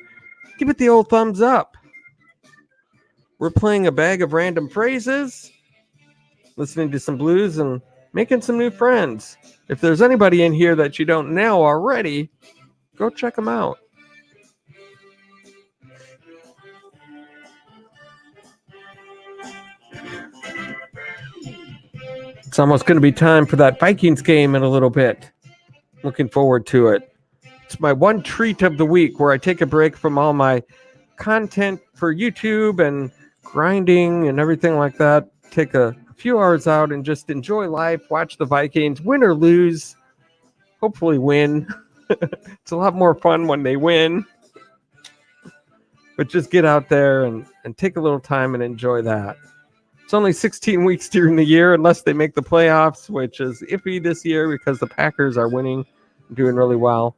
give it the old thumbs up. We're playing a bag of random phrases, listening to some blues, and making some new friends. If there's anybody in here that you don't know already, go check them out. It's almost going to be time for that Vikings game in a little bit. Looking forward to it. It's my one treat of the week where I take a break from all my content for YouTube and grinding and everything like that. Take a few hours out and just enjoy life, watch the Vikings, win or lose, hopefully win. It's a lot more fun when they win. But just get out there and take a little time and enjoy that. It's only 16 weeks during the year unless they make the playoffs, which is iffy this year because the Packers are winning, doing really well.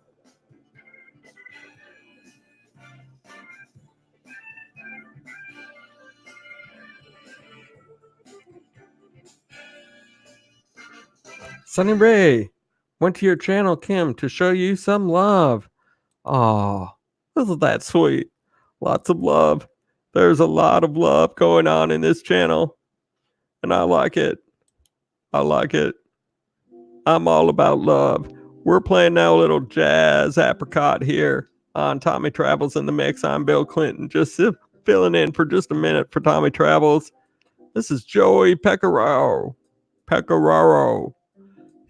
Sunny Ray went to your channel, Kim, to show you some love. Oh, isn't that sweet? Lots of love. There's a lot of love going on in this channel, and I like it. I like it. I'm all about love. We're playing now a little jazz apricot here on Tommy Travels in the Mix. I'm Bill Clinton, just filling in for just a minute for Tommy Travels. This is Joey Pecoraro. Pecoraro.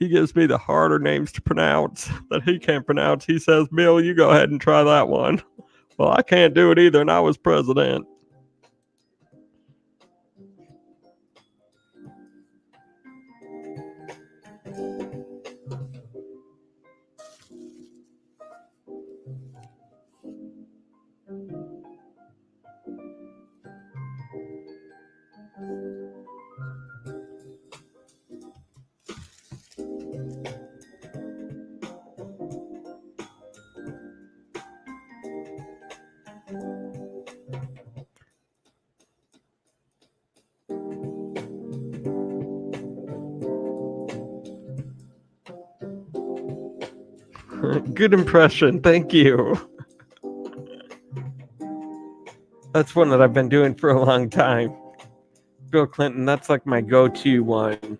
He gives me the harder names to pronounce that he can't pronounce. He says, Bill, you go ahead and try that one. Well, I can't do it either, and I was president. Good impression. Thank you. That's one that I've been doing for a long time. Bill Clinton, that's like my go-to one.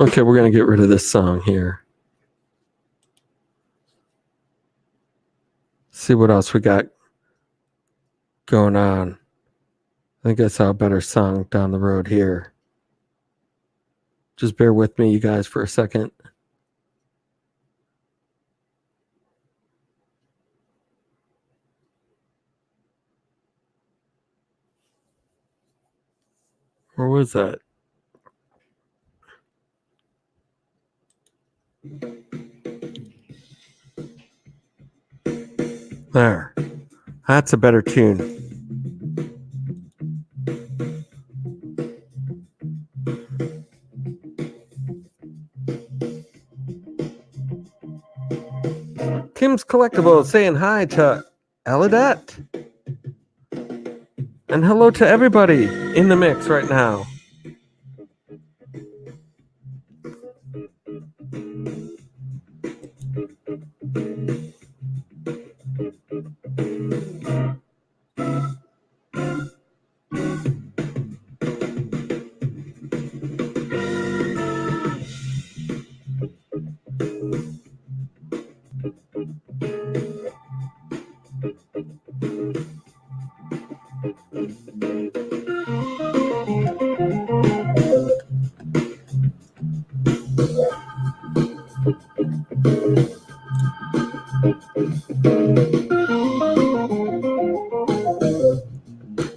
Okay, we're going to get rid of this song here. See what else we got going on. I think I saw a better song down the road here. Just bear with me, you guys, for a second. Where was that? There. That's a better tune. Kim's Collectible saying hi to Eladette. And hello to everybody in the mix right now.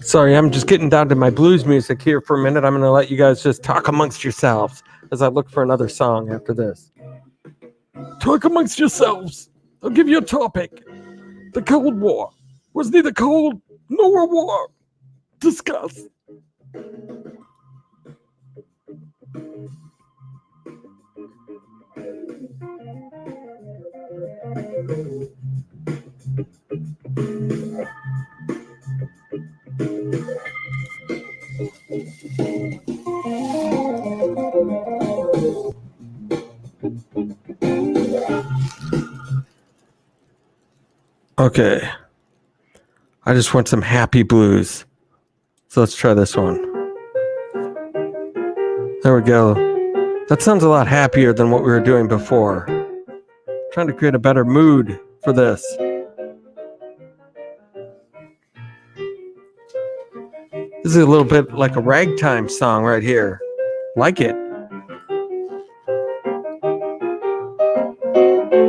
Sorry, I'm just getting down to my blues music here for a minute. I'm going to let you guys just talk amongst yourselves as I look for another song after this. Talk amongst yourselves. I'll give you a topic. The Cold War was neither cold nor a war. Discuss. Okay. I just want some happy blues. So let's try this one. There we go. That sounds a lot happier than what we were doing before. Trying to create a better mood for this. This is a little bit like a ragtime song right here. Like it.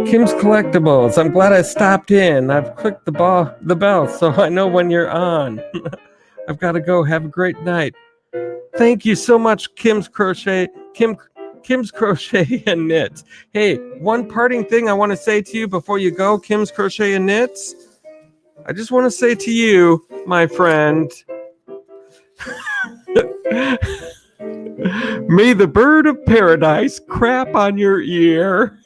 Kim's Collectibles. I'm glad I stopped in. I've clicked the bell so I know when you're on. I've got to go. Have a great night. Thank you so much, Kim's Crochet and Knits. Hey, one parting thing I want to say to you before you go, Kim's Crochet and Knits. I just want to say to you, my friend, may the bird of paradise crap on your ear.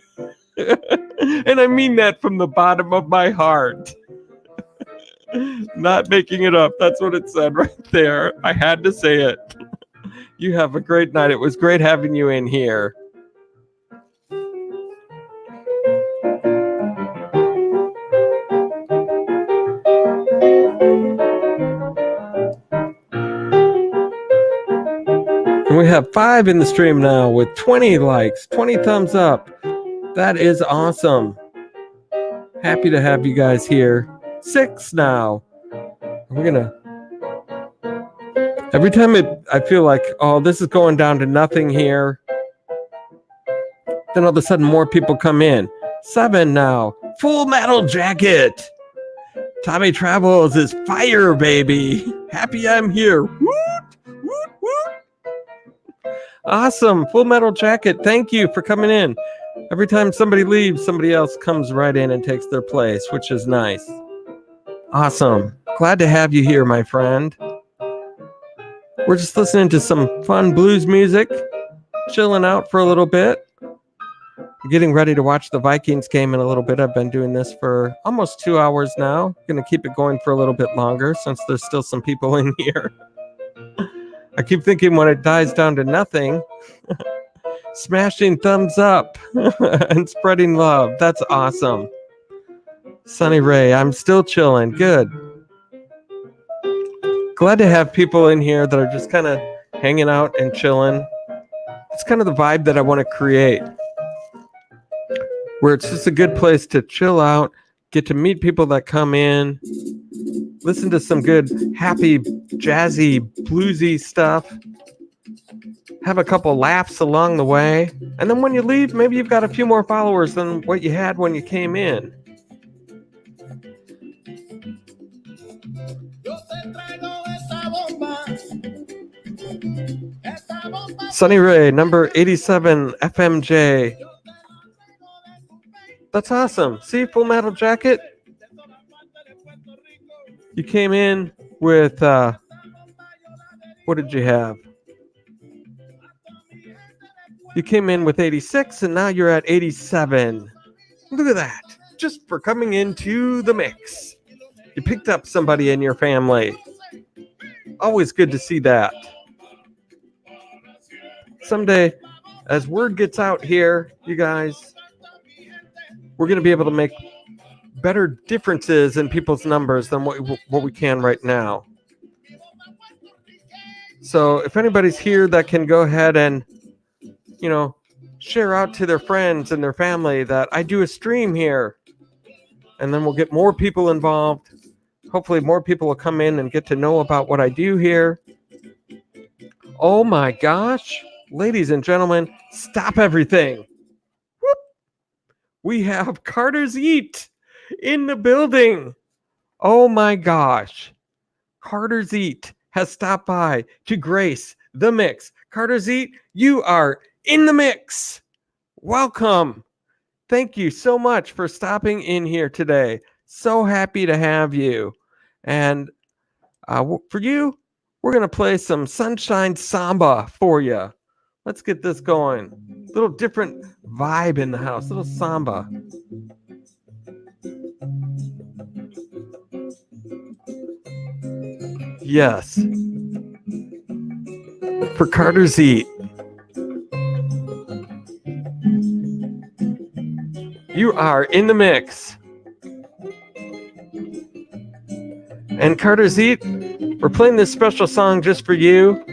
And I mean that from the bottom of my heart. Not making it up. That's what it said right there. I had to say it. You have a great night. It was great having you in here. And we have 5 in the stream now with 20 likes, 20 thumbs up. That is awesome. Happy to have you guys here. 6 now. We're gonna. Every time I feel like, oh, this is going down to nothing here. Then all of a sudden more people come in. 7 now. Full Metal Jacket. Tommy Travels is fire, baby. Happy I'm here. Woot, woot, woot. Awesome. Full Metal Jacket. Thank you for coming in. Every time somebody leaves, somebody else comes right in and takes their place, which is nice. Awesome. Glad to have you here, my friend. We're just listening to some fun blues music, chilling out for a little bit. Getting ready to watch the Vikings game in a little bit. I've been doing this for almost 2 hours now. Going to keep it going for a little bit longer since there's still some people in here. I keep thinking when it dies down to nothing, smashing thumbs up and spreading love. That's awesome. Sunny Ray, I'm still chilling. Good. Glad to have people in here that are just kind of hanging out and chilling. It's kind of the vibe that I want to create, where it's just a good place to chill out, get to meet people that come in, listen to some good, happy, jazzy, bluesy stuff, have a couple laughs along the way, and then when you leave, maybe you've got a few more followers than what you had when you came in. Sunny Ray, number 87, FMJ. That's awesome. See, Full Metal Jacket? You came in with, what did you have? You came in with 86, and now you're at 87. Look at that. Just for coming into the mix. You picked up somebody in your family. Always good to see that. Someday, as word gets out here, you guys, we're going to be able to make better differences in people's numbers than what we can right now. So if anybody's here that can go ahead and, share out to their friends and their family that I do a stream here, and then we'll get more people involved. Hopefully more people will come in and get to know about what I do here. Oh my gosh, ladies and gentlemen, stop everything. Whoop. We have Carter's Eat in the building. Oh my gosh. Carter's Eat has stopped by to grace the mix. Carter's Eat, you are in the mix. Welcome. Thank you so much for stopping in here today. So happy to have you. And for you, we're going to play some Sunshine Samba for you. Let's get this going. Little different vibe in the house. Little samba. Yes. For Carter's Eat. You are in the mix. And Carter's Eat, we're playing this special song just for you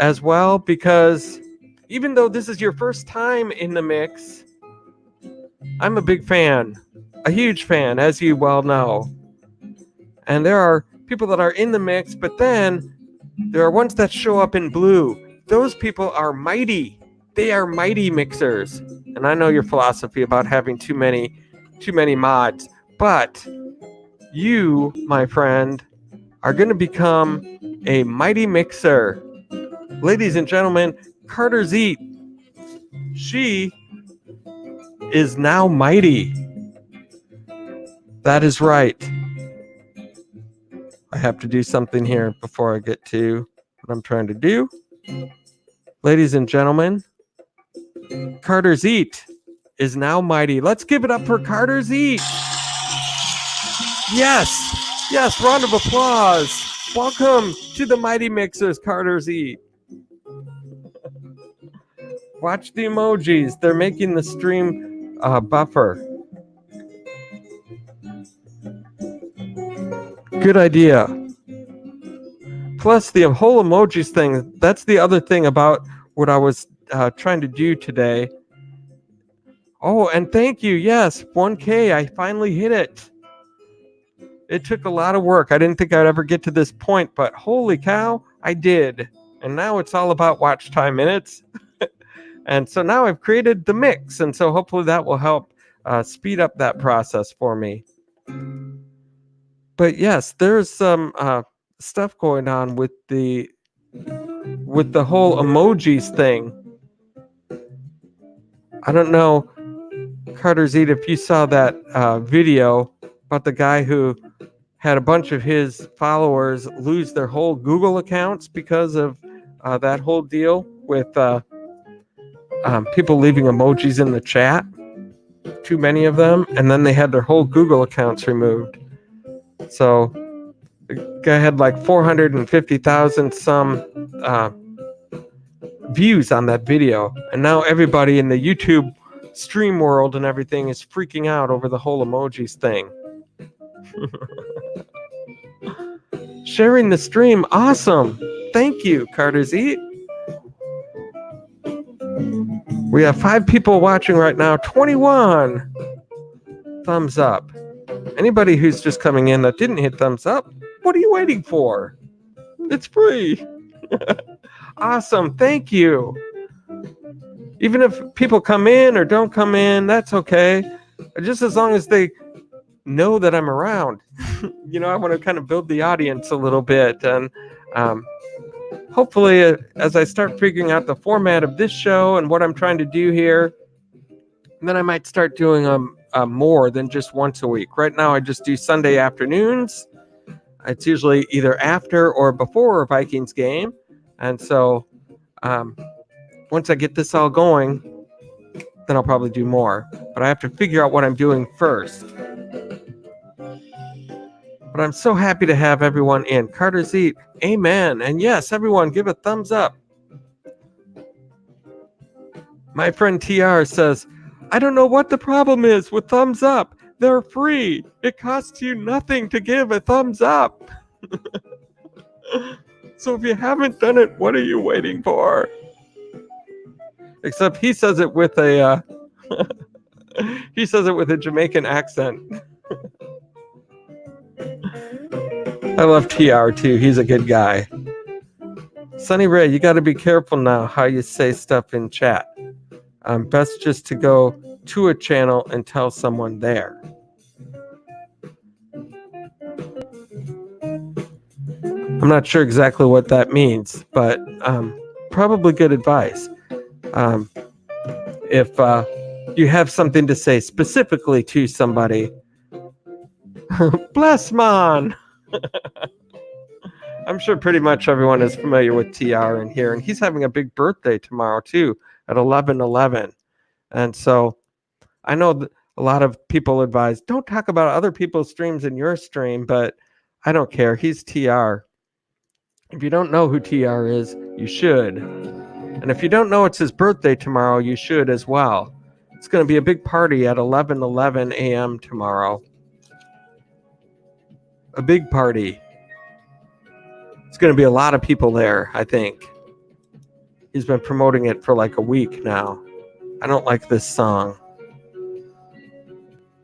as well, because even though this is your first time in the mix, I'm a big fan, a huge fan, as you well know. And there are people that are in the mix, but then there are ones that show up in blue. Those people are mighty. They are mighty mixers. And I know your philosophy about having too many mods, but you, my friend, are going to become a mighty mixer. Ladies and gentlemen, Carter's Eat. She is now mighty. That is right. I have to do something here before I get to what I'm trying to do. Ladies and gentlemen, Carter's Eat is now mighty. Let's give it up for Carter's Eat. Yes, round of applause. Welcome to the Mighty Mixers, Carter's Eat. Watch the emojis. They're making the stream buffer. Good idea. Plus, the whole emojis thing, that's the other thing about what I was trying to do today. Oh, and thank you. Yes, 1K. I finally hit it. It took a lot of work. I didn't think I'd ever get to this point, but holy cow, I did. And now it's all about watch time minutes. And so now I've created the mix. And so hopefully that will help speed up that process for me. But yes, there's some stuff going on with the whole emojis thing. I don't know, Carter's Eat, if you saw that video about the guy who had a bunch of his followers lose their whole Google accounts because of that whole deal with people leaving emojis in the chat, too many of them, and then they had their whole Google accounts removed. So the guy had like 450,000 some views on that video, and now everybody in the YouTube stream world and everything is freaking out over the whole emojis thing. Sharing the stream, awesome. Thank you, Carter's Eat. We have 5 people watching right now, 21 thumbs up. Anybody who's just coming in that didn't hit thumbs up, what are you waiting for? It's free. Awesome, thank you. Even if people come in or don't come in, that's okay. Just as long as they know that I'm around. I want to kind of build the audience a little bit. And hopefully, as I start figuring out the format of this show and what I'm trying to do here, then I might start doing more than just once a week. Right now, I just do Sunday afternoons. It's usually either after or before a Vikings game. And so once I get this all going, then I'll probably do more. But I have to figure out what I'm doing first. But I'm so happy to have everyone in. Carter's Eat, amen. And yes, everyone, give a thumbs up. My friend TR says, I don't know what the problem is with thumbs up. They're free. It costs you nothing to give a thumbs up. So if you haven't done it, what are you waiting for? Except he says it with a Jamaican accent. I love TR too. He's a good guy. Sunny Ray, you got to be careful now how you say stuff in chat. Best just to go to a channel and tell someone there. I'm not sure exactly what that means, but probably good advice. If you have something to say specifically to somebody, bless man. I'm sure pretty much everyone is familiar with TR in here, and he's having a big birthday tomorrow too at 11:11. And so I know that a lot of people advise don't talk about other people's streams in your stream, but I don't care. He's TR. If you don't know who TR is, you should. And if you don't know it's his birthday tomorrow, you should as well. It's going to be a big party at 11:11 a.m. tomorrow. A big party. It's going to be a lot of people there, I think. He's been promoting it for like a week now. I don't like this song.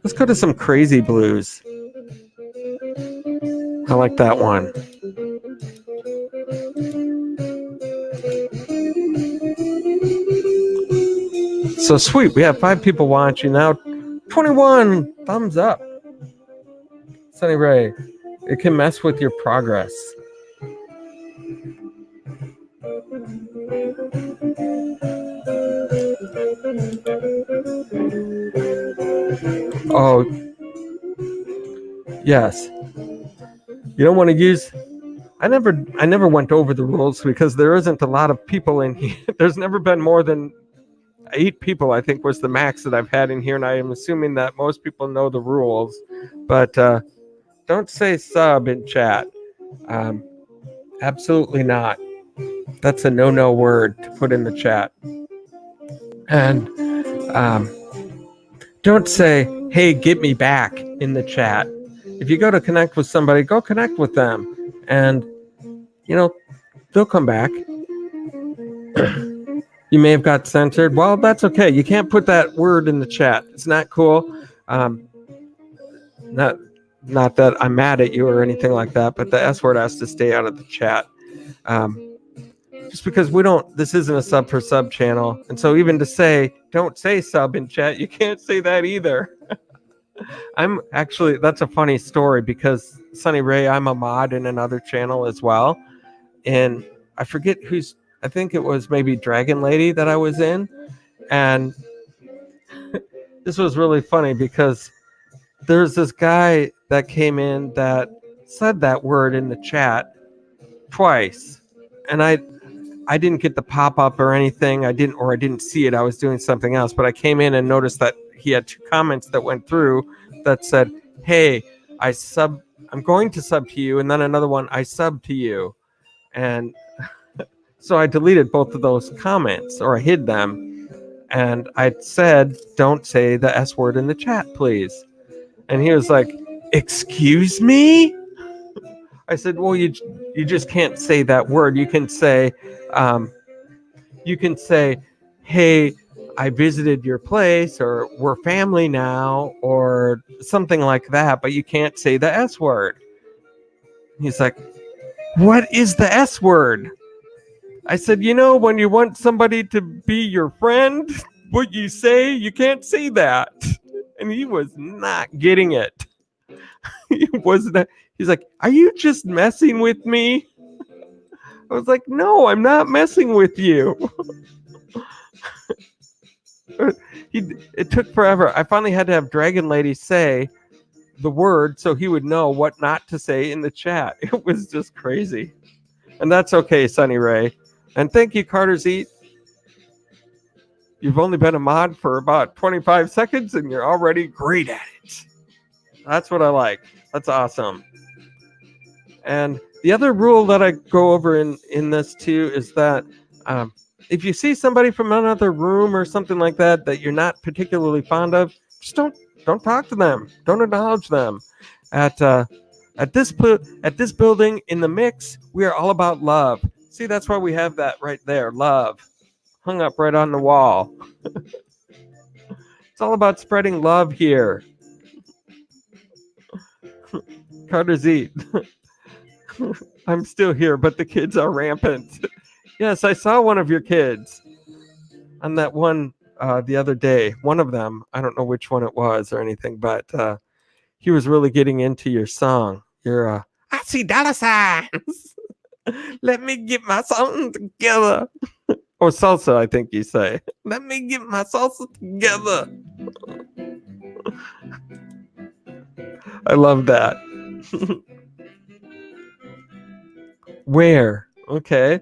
Let's go to some Crazy Blues. I like that one. So sweet. We have 5 people watching now. 21 thumbs up. Sunny Ray, it can mess with your progress. Oh, yes. You don't want to use... I never went over the rules because there isn't a lot of people in here. There's never been more than 8 people, I think, was the max that I've had in here, and I am assuming that most people know the rules. But don't say sub in chat. Absolutely not. That's a no-no word to put in the chat. And don't say, hey, get me back in the chat. If you go to connect with somebody, go connect with them. And, they'll come back. You may have got censored. Well, that's okay. You can't put that word in the chat. It's not cool. Not that I'm mad at you or anything like that, but the S word has to stay out of the chat. Just because this isn't a sub for sub channel. And so even to say, don't say sub in chat, you can't say that either. That's a funny story because Sunny Ray, I'm a mod in another channel as well. And I forget I think it was maybe Dragon Lady that I was in. And this was really funny because there's this guy that came in that said that word in the chat twice, and I didn't get the pop up or anything. I didn't see it. I was doing something else, but I came in and noticed that he had 2 comments that went through that said, "Hey, I'm going to sub to you," and then another one, "I sub to you," and so I deleted both of those comments, or I hid them, and I said, "Don't say the S word in the chat, please." And he was like, "Excuse me?" I said, "Well, you just can't say that word. Um, you can say, hey, I visited your place, or we're family now, or something like that, but you can't say the S word." He's like, "What is the S word?" I said, when you want somebody to be your friend, what you say, you can't say that. And he was not getting it. He wasn't. He's like, "Are you just messing with me?" I was like, "No, I'm not messing with you." It took forever. I finally had to have Dragon Lady say the word so he would know what not to say in the chat. It was just crazy. And that's okay, Sunny Ray. And thank you, Carter's Eat. You've only been a mod for about 25 seconds and you're already great at it. That's what I like. That's awesome. And the other rule that I go over in this too is that if you see somebody from another room or something like that that you're not particularly fond of, just don't talk to them. Don't acknowledge them. At this building in the mix, we are all about love. See, that's why we have that right there, love, hung up right on the wall. It's all about spreading love here. Carter's Eat. I'm still here, but the kids are rampant. Yes, I saw one of your kids on that one the other day. One of them, I don't know which one it was or anything, but he was really getting into your song. Your I see dollar signs. Let me get my something together. Or salsa, I think you say. Let me get my salsa together. I love that. Where? Okay.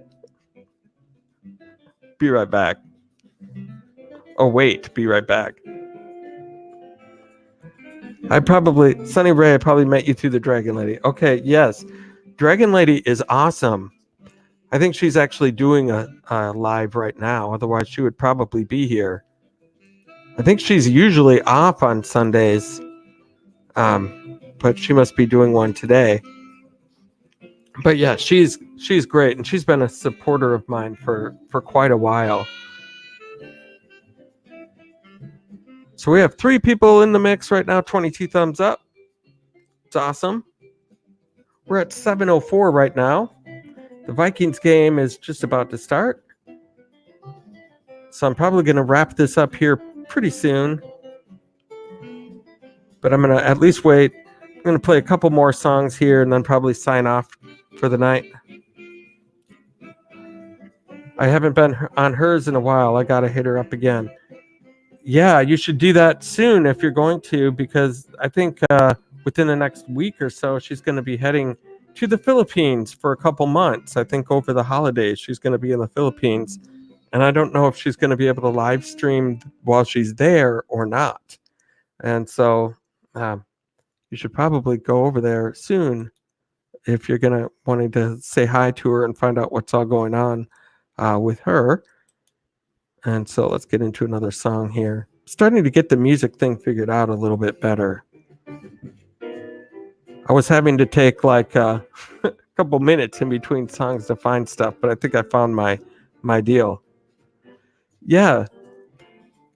Be right back. Oh, wait. Be right back. Sunny Ray, I probably met you through the Dragon Lady. Okay, yes. Dragon Lady is awesome. I think she's actually doing a live right now. Otherwise, she would probably be here. I think she's usually off on Sundays, but she must be doing one today. But yeah, she's great, and she's been a supporter of mine for quite a while. So we have 3 people in the mix right now. 22 thumbs up. It's awesome. We're at 7:04 right now. The Vikings game is just about to start. So I'm probably going to wrap this up here pretty soon. But I'm going to at least wait. I'm going to play a couple more songs here and then probably sign off for the night. I haven't been on hers in a while. I got to hit her up again. Yeah, you should do that soon if you're going to, because I think within the next week or so, she's going to be heading to the Philippines for a couple months. I think over the holidays, she's going to be in the Philippines. And I don't know if she's going to be able to live stream while she's there or not. And so you should probably go over there soon if you're going to wanting to say hi to her and find out what's all going on with her. And so let's get into another song here. Starting to get the music thing figured out a little bit better. I was having to take like a couple minutes in between songs to find stuff, but I think I found my deal. Yeah,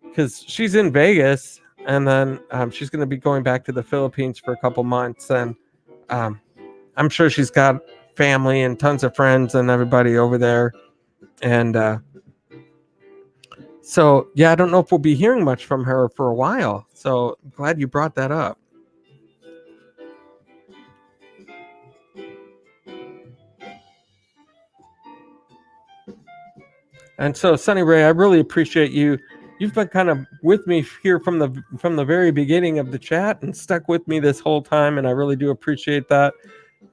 because she's in Vegas, and then she's going to be going back to the Philippines for a couple months, and I'm sure she's got family and tons of friends and everybody over there. And so, yeah, I don't know if we'll be hearing much from her for a while. So I'm glad you brought that up. And so, Sunny Ray, I really appreciate you. You've been kind of with me here from the very beginning of the chat and stuck with me this whole time, and I really do appreciate that.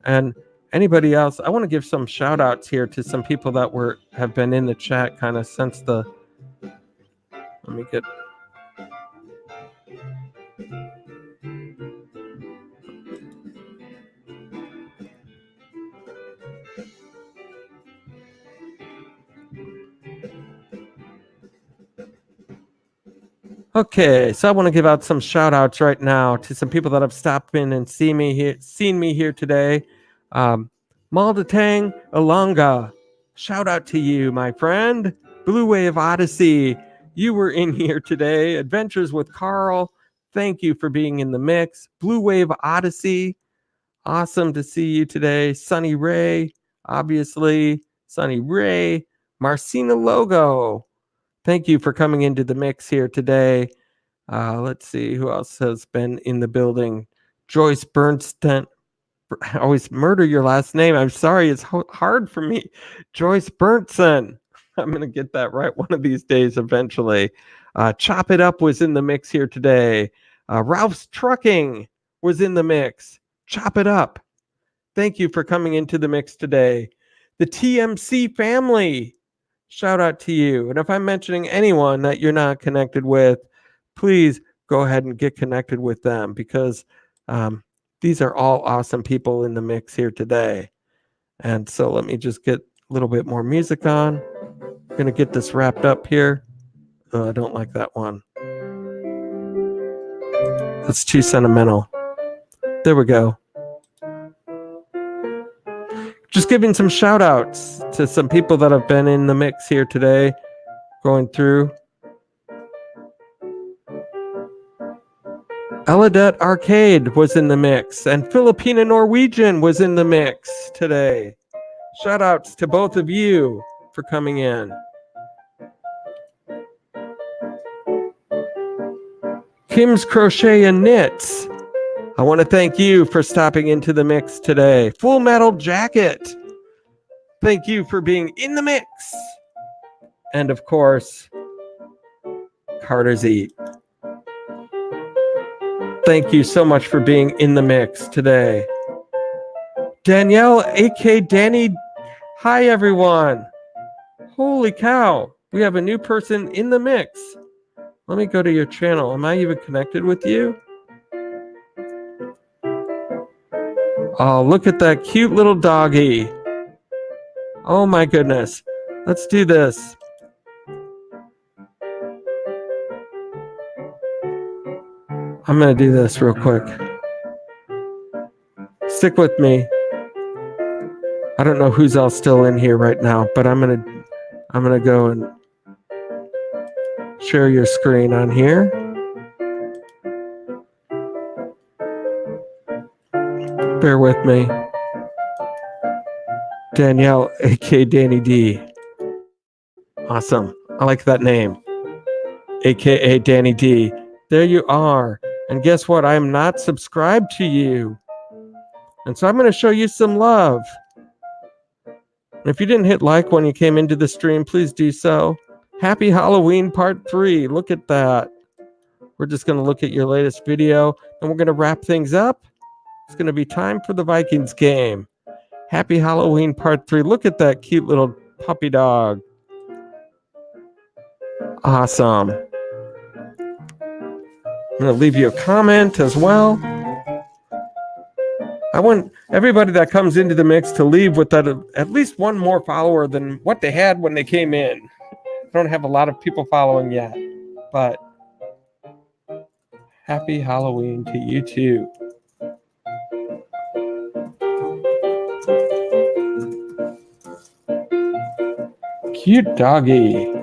And anybody else, I want to give some shout outs here to some people that have been in the chat kind of since the. Let me get. Okay, so I want to give out some shout outs right now to some people that have stopped in and seen me here today. Maldatang Alonga, shout out to you, my friend. Blue Wave Odyssey, you were in here today. Adventures with Carl, thank you for being in the mix. Blue Wave Odyssey, awesome to see you today. Sunny Ray, obviously. Sunny Ray. Marcina Logo, thank you for coming into the mix here today. Let's see who else has been in the building. Joyce Bernstein. I always murder your last name. I'm sorry. It's hard for me. Joyce Bernstein. I'm going to get that right one of these days eventually. Chop It Up was in the mix here today. Ralph's Trucking was in the mix. Chop It Up. Thank you for coming into the mix today. The TMC family. Shout out to you. And if I'm mentioning anyone that you're not connected with, please go ahead and get connected with them, because these are all awesome people in the mix here today. And so let me just get a little bit more music on. I'm going to get this wrapped up here. Oh, I don't like that one. That's too sentimental. There we go. Just giving some shout outs to some people that have been in the mix here today, going through. Eladet Arcade was in the mix, and Filipina Norwegian was in the mix today. Shout outs to both of you for coming in. Kim's Crochet and Knits, I want to thank you for stopping into the mix today. Full Metal Jacket, thank you for being in the mix. And of course, Carter's Eat. Thank you so much for being in the mix today. Danielle, a.k.a. Danny. Hi, everyone. Holy cow. We have a new person in the mix. Let me go to your channel. Am I even connected with you? Oh, look at that cute little doggy. Oh, my goodness. Let's do this. I'm going to do this real quick. Stick with me. I don't know who's all still in here right now, but I'm going to go and share your screen on here. Bear with me. Danielle, aka Danny D. Awesome. I like that name. AKA Danny D. There you are. And guess what? I'm not subscribed to you. And so I'm going to show you some love. And if you didn't hit like when you came into the stream, please do so. Happy Halloween Part 3. Look at that. We're just going to look at your latest video, and we're going to wrap things up. It's going to be time for the Vikings game. Happy Halloween Part 3. Look at that cute little puppy dog. Awesome. I'm going to leave you a comment as well. I want everybody that comes into the mix to leave with that at least one more follower than what they had when they came in. I don't have a lot of people following yet, but happy Halloween to you too. Cute doggy.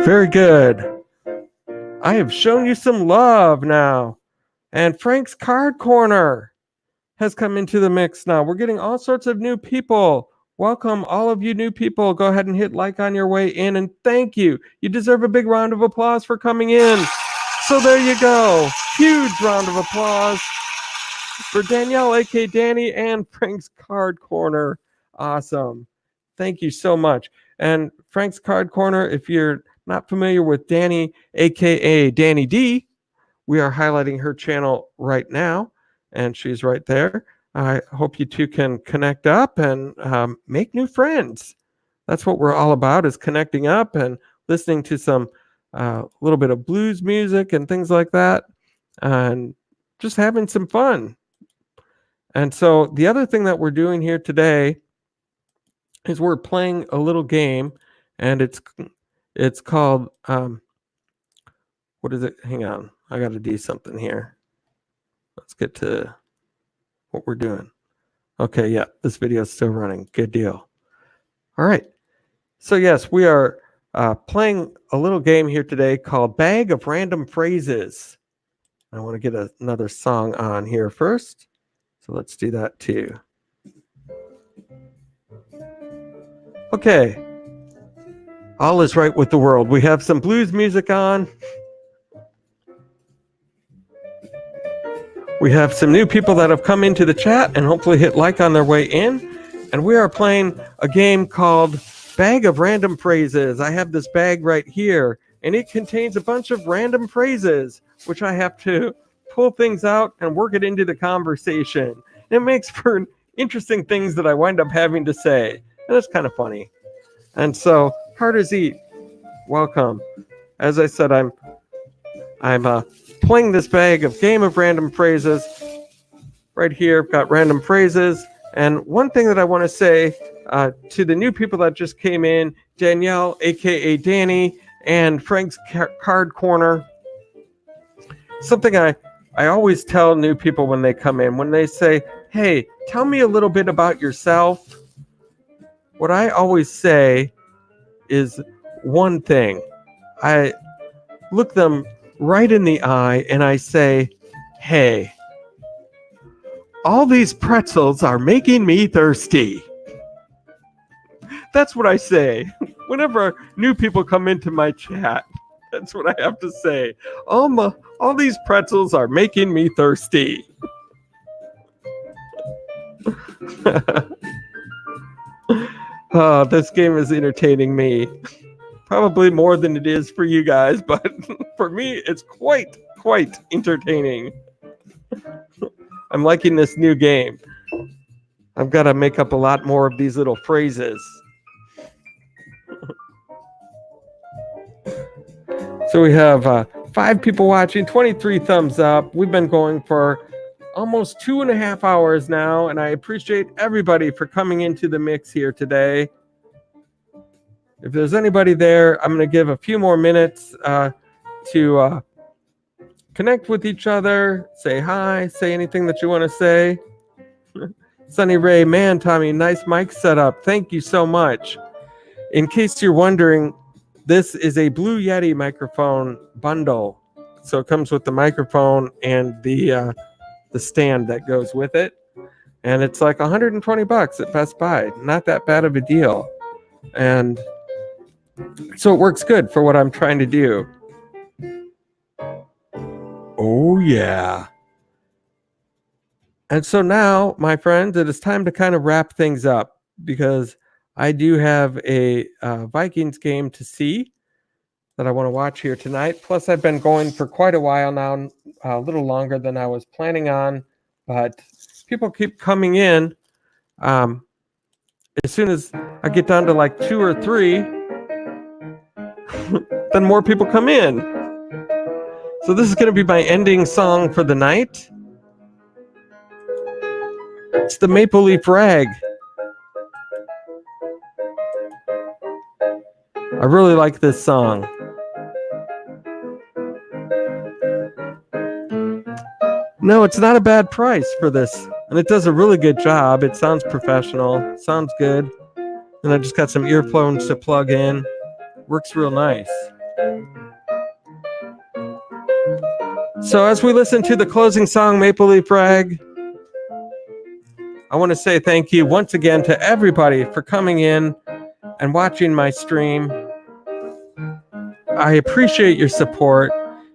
Very good. I have shown you some love now. And Frank's Card Corner has come into the mix now. We're getting all sorts of new people. Welcome, all of you new people. Go ahead and hit like on your way in, and thank you. You deserve a big round of applause for coming in. So there you go. Huge round of applause. for Danielle, aka Danny, and Frank's Card Corner. Awesome. Thank you so much. And Frank's Card Corner, if you're not familiar with Danny, aka Danny D, we are highlighting her channel right now, and she's right there. I hope you two can connect up and make new friends. That's what we're all about, is connecting up and listening to some little bit of blues music and things like that, and just having some fun. And so the other thing that we're doing here today is we're playing a little game, and it's called what is it? Hang on, I got to do something here. Let's get to what we're doing. Okay, yeah, this video is still running. Good deal. All right. So yes, we are playing a little game here today called Bag of Random Phrases. I want to get another song on here first. So let's do that too. Okay. All is right with the world. We have some blues music on. We have some new people that have come into the chat and hopefully hit like on their way in. And we are playing a game called Bag of Random Phrases. I have this bag right here, and it contains a bunch of random phrases, which I have to pull things out and work it into the conversation. And it makes for interesting things that I wind up having to say. And it's kind of funny. And so, Hard as Eat, welcome. As I said, I'm playing this bag of game of random phrases. Right here, I've got random phrases. And one thing that I want to say to the new people that just came in, Danielle, aka Danny, and Frank's Card Corner, something I always tell new people when they come in, when they say, hey, tell me a little bit about yourself, what I always say is one thing. I look them right in the eye and I say, hey, all these pretzels are making me thirsty. That's what I say whenever new people come into my chat. That's what I have to say. All these pretzels are making me thirsty. Oh, this game is entertaining me. Probably more than it is for you guys, but for me, it's quite entertaining. I'm liking this new game. I've got to make up a lot more of these little phrases. So we have 5 people watching, 23 thumbs up. We've been going for almost 2.5 hours now, and I appreciate everybody for coming into the mix here today. If there's anybody there, I'm going to give a few more minutes to connect with each other, say hi, say anything that you want to say. Sunny Ray, man, Tommy, nice mic setup. Thank you so much. In case you're wondering, this is a Blue Yeti microphone bundle. So it comes with the microphone and the stand that goes with it. And it's like $120 at Best Buy. Not that bad of a deal. And so it works good for what I'm trying to do. Oh, yeah. And so now, my friends, it is time to kind of wrap things up because I do have a Vikings game to see that I want to watch here tonight. Plus, I've been going for quite a while now, a little longer than I was planning on, but people keep coming in. As soon as I get down to like 2 or 3, then more people come in. So this is going to be my ending song for the night. It's the Maple Leaf Rag. I really like this song. No, it's not a bad price for this. And it does a really good job. It sounds professional. Sounds good. And I just got some earphones to plug in. Works real nice. So as we listen to the closing song, Maple Leaf Rag, I want to say thank you once again to everybody for coming in and watching my stream. I appreciate your support.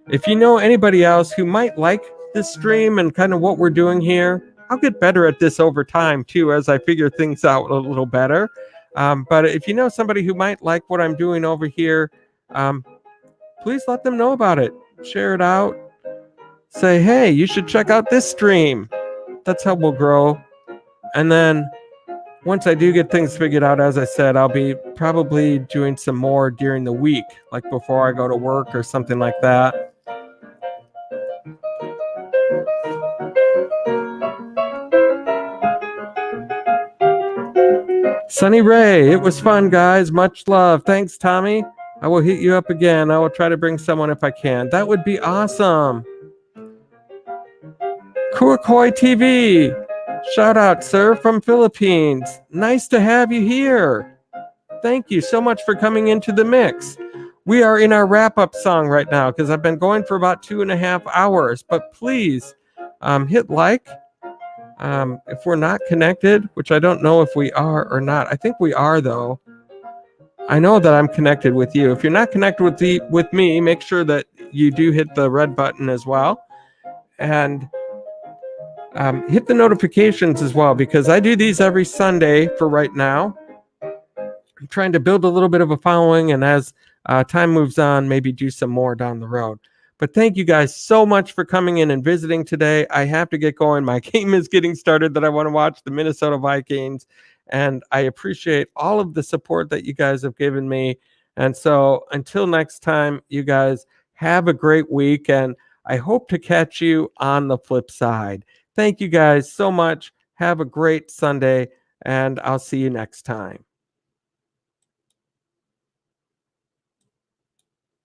If you know anybody else who might like this stream and kind of what we're doing here. I'll get better at this over time too as I figure things out a little better. But if you know somebody who might like what I'm doing over here, please let them know about it. Share it out. Say, hey, you should check out this stream. That's how we'll grow. And then once I do get things figured out, as I said, I'll be probably doing some more during the week, like before I go to work or something like that. Sunny Ray, it was fun, guys. Much love. Thanks, Tommy. I will hit you up again. I will try to bring someone if I can. That would be awesome. Kuakoi TV. Shout out, sir, from Philippines. Nice to have you here. Thank you so much for coming into the mix. We are in our wrap-up song right now because I've been going for about 2.5 hours. But please hit like. If we're not connected, which I don't know if we are or not. I think we are, though. I know that I'm connected with you. If you're not connected with me, make sure that you do hit the red button as well. And hit the notifications as well, because I do these every Sunday for right now. I'm trying to build a little bit of a following, and as time moves on, maybe do some more down the road. But thank you guys so much for coming in and visiting today. I have to get going. My game is getting started that I want to watch, the Minnesota Vikings, and I appreciate all of the support that you guys have given me. And so until next time, you guys have a great week, and I hope to catch you on the flip side. Thank you guys so much. Have a great Sunday, and I'll see you next time.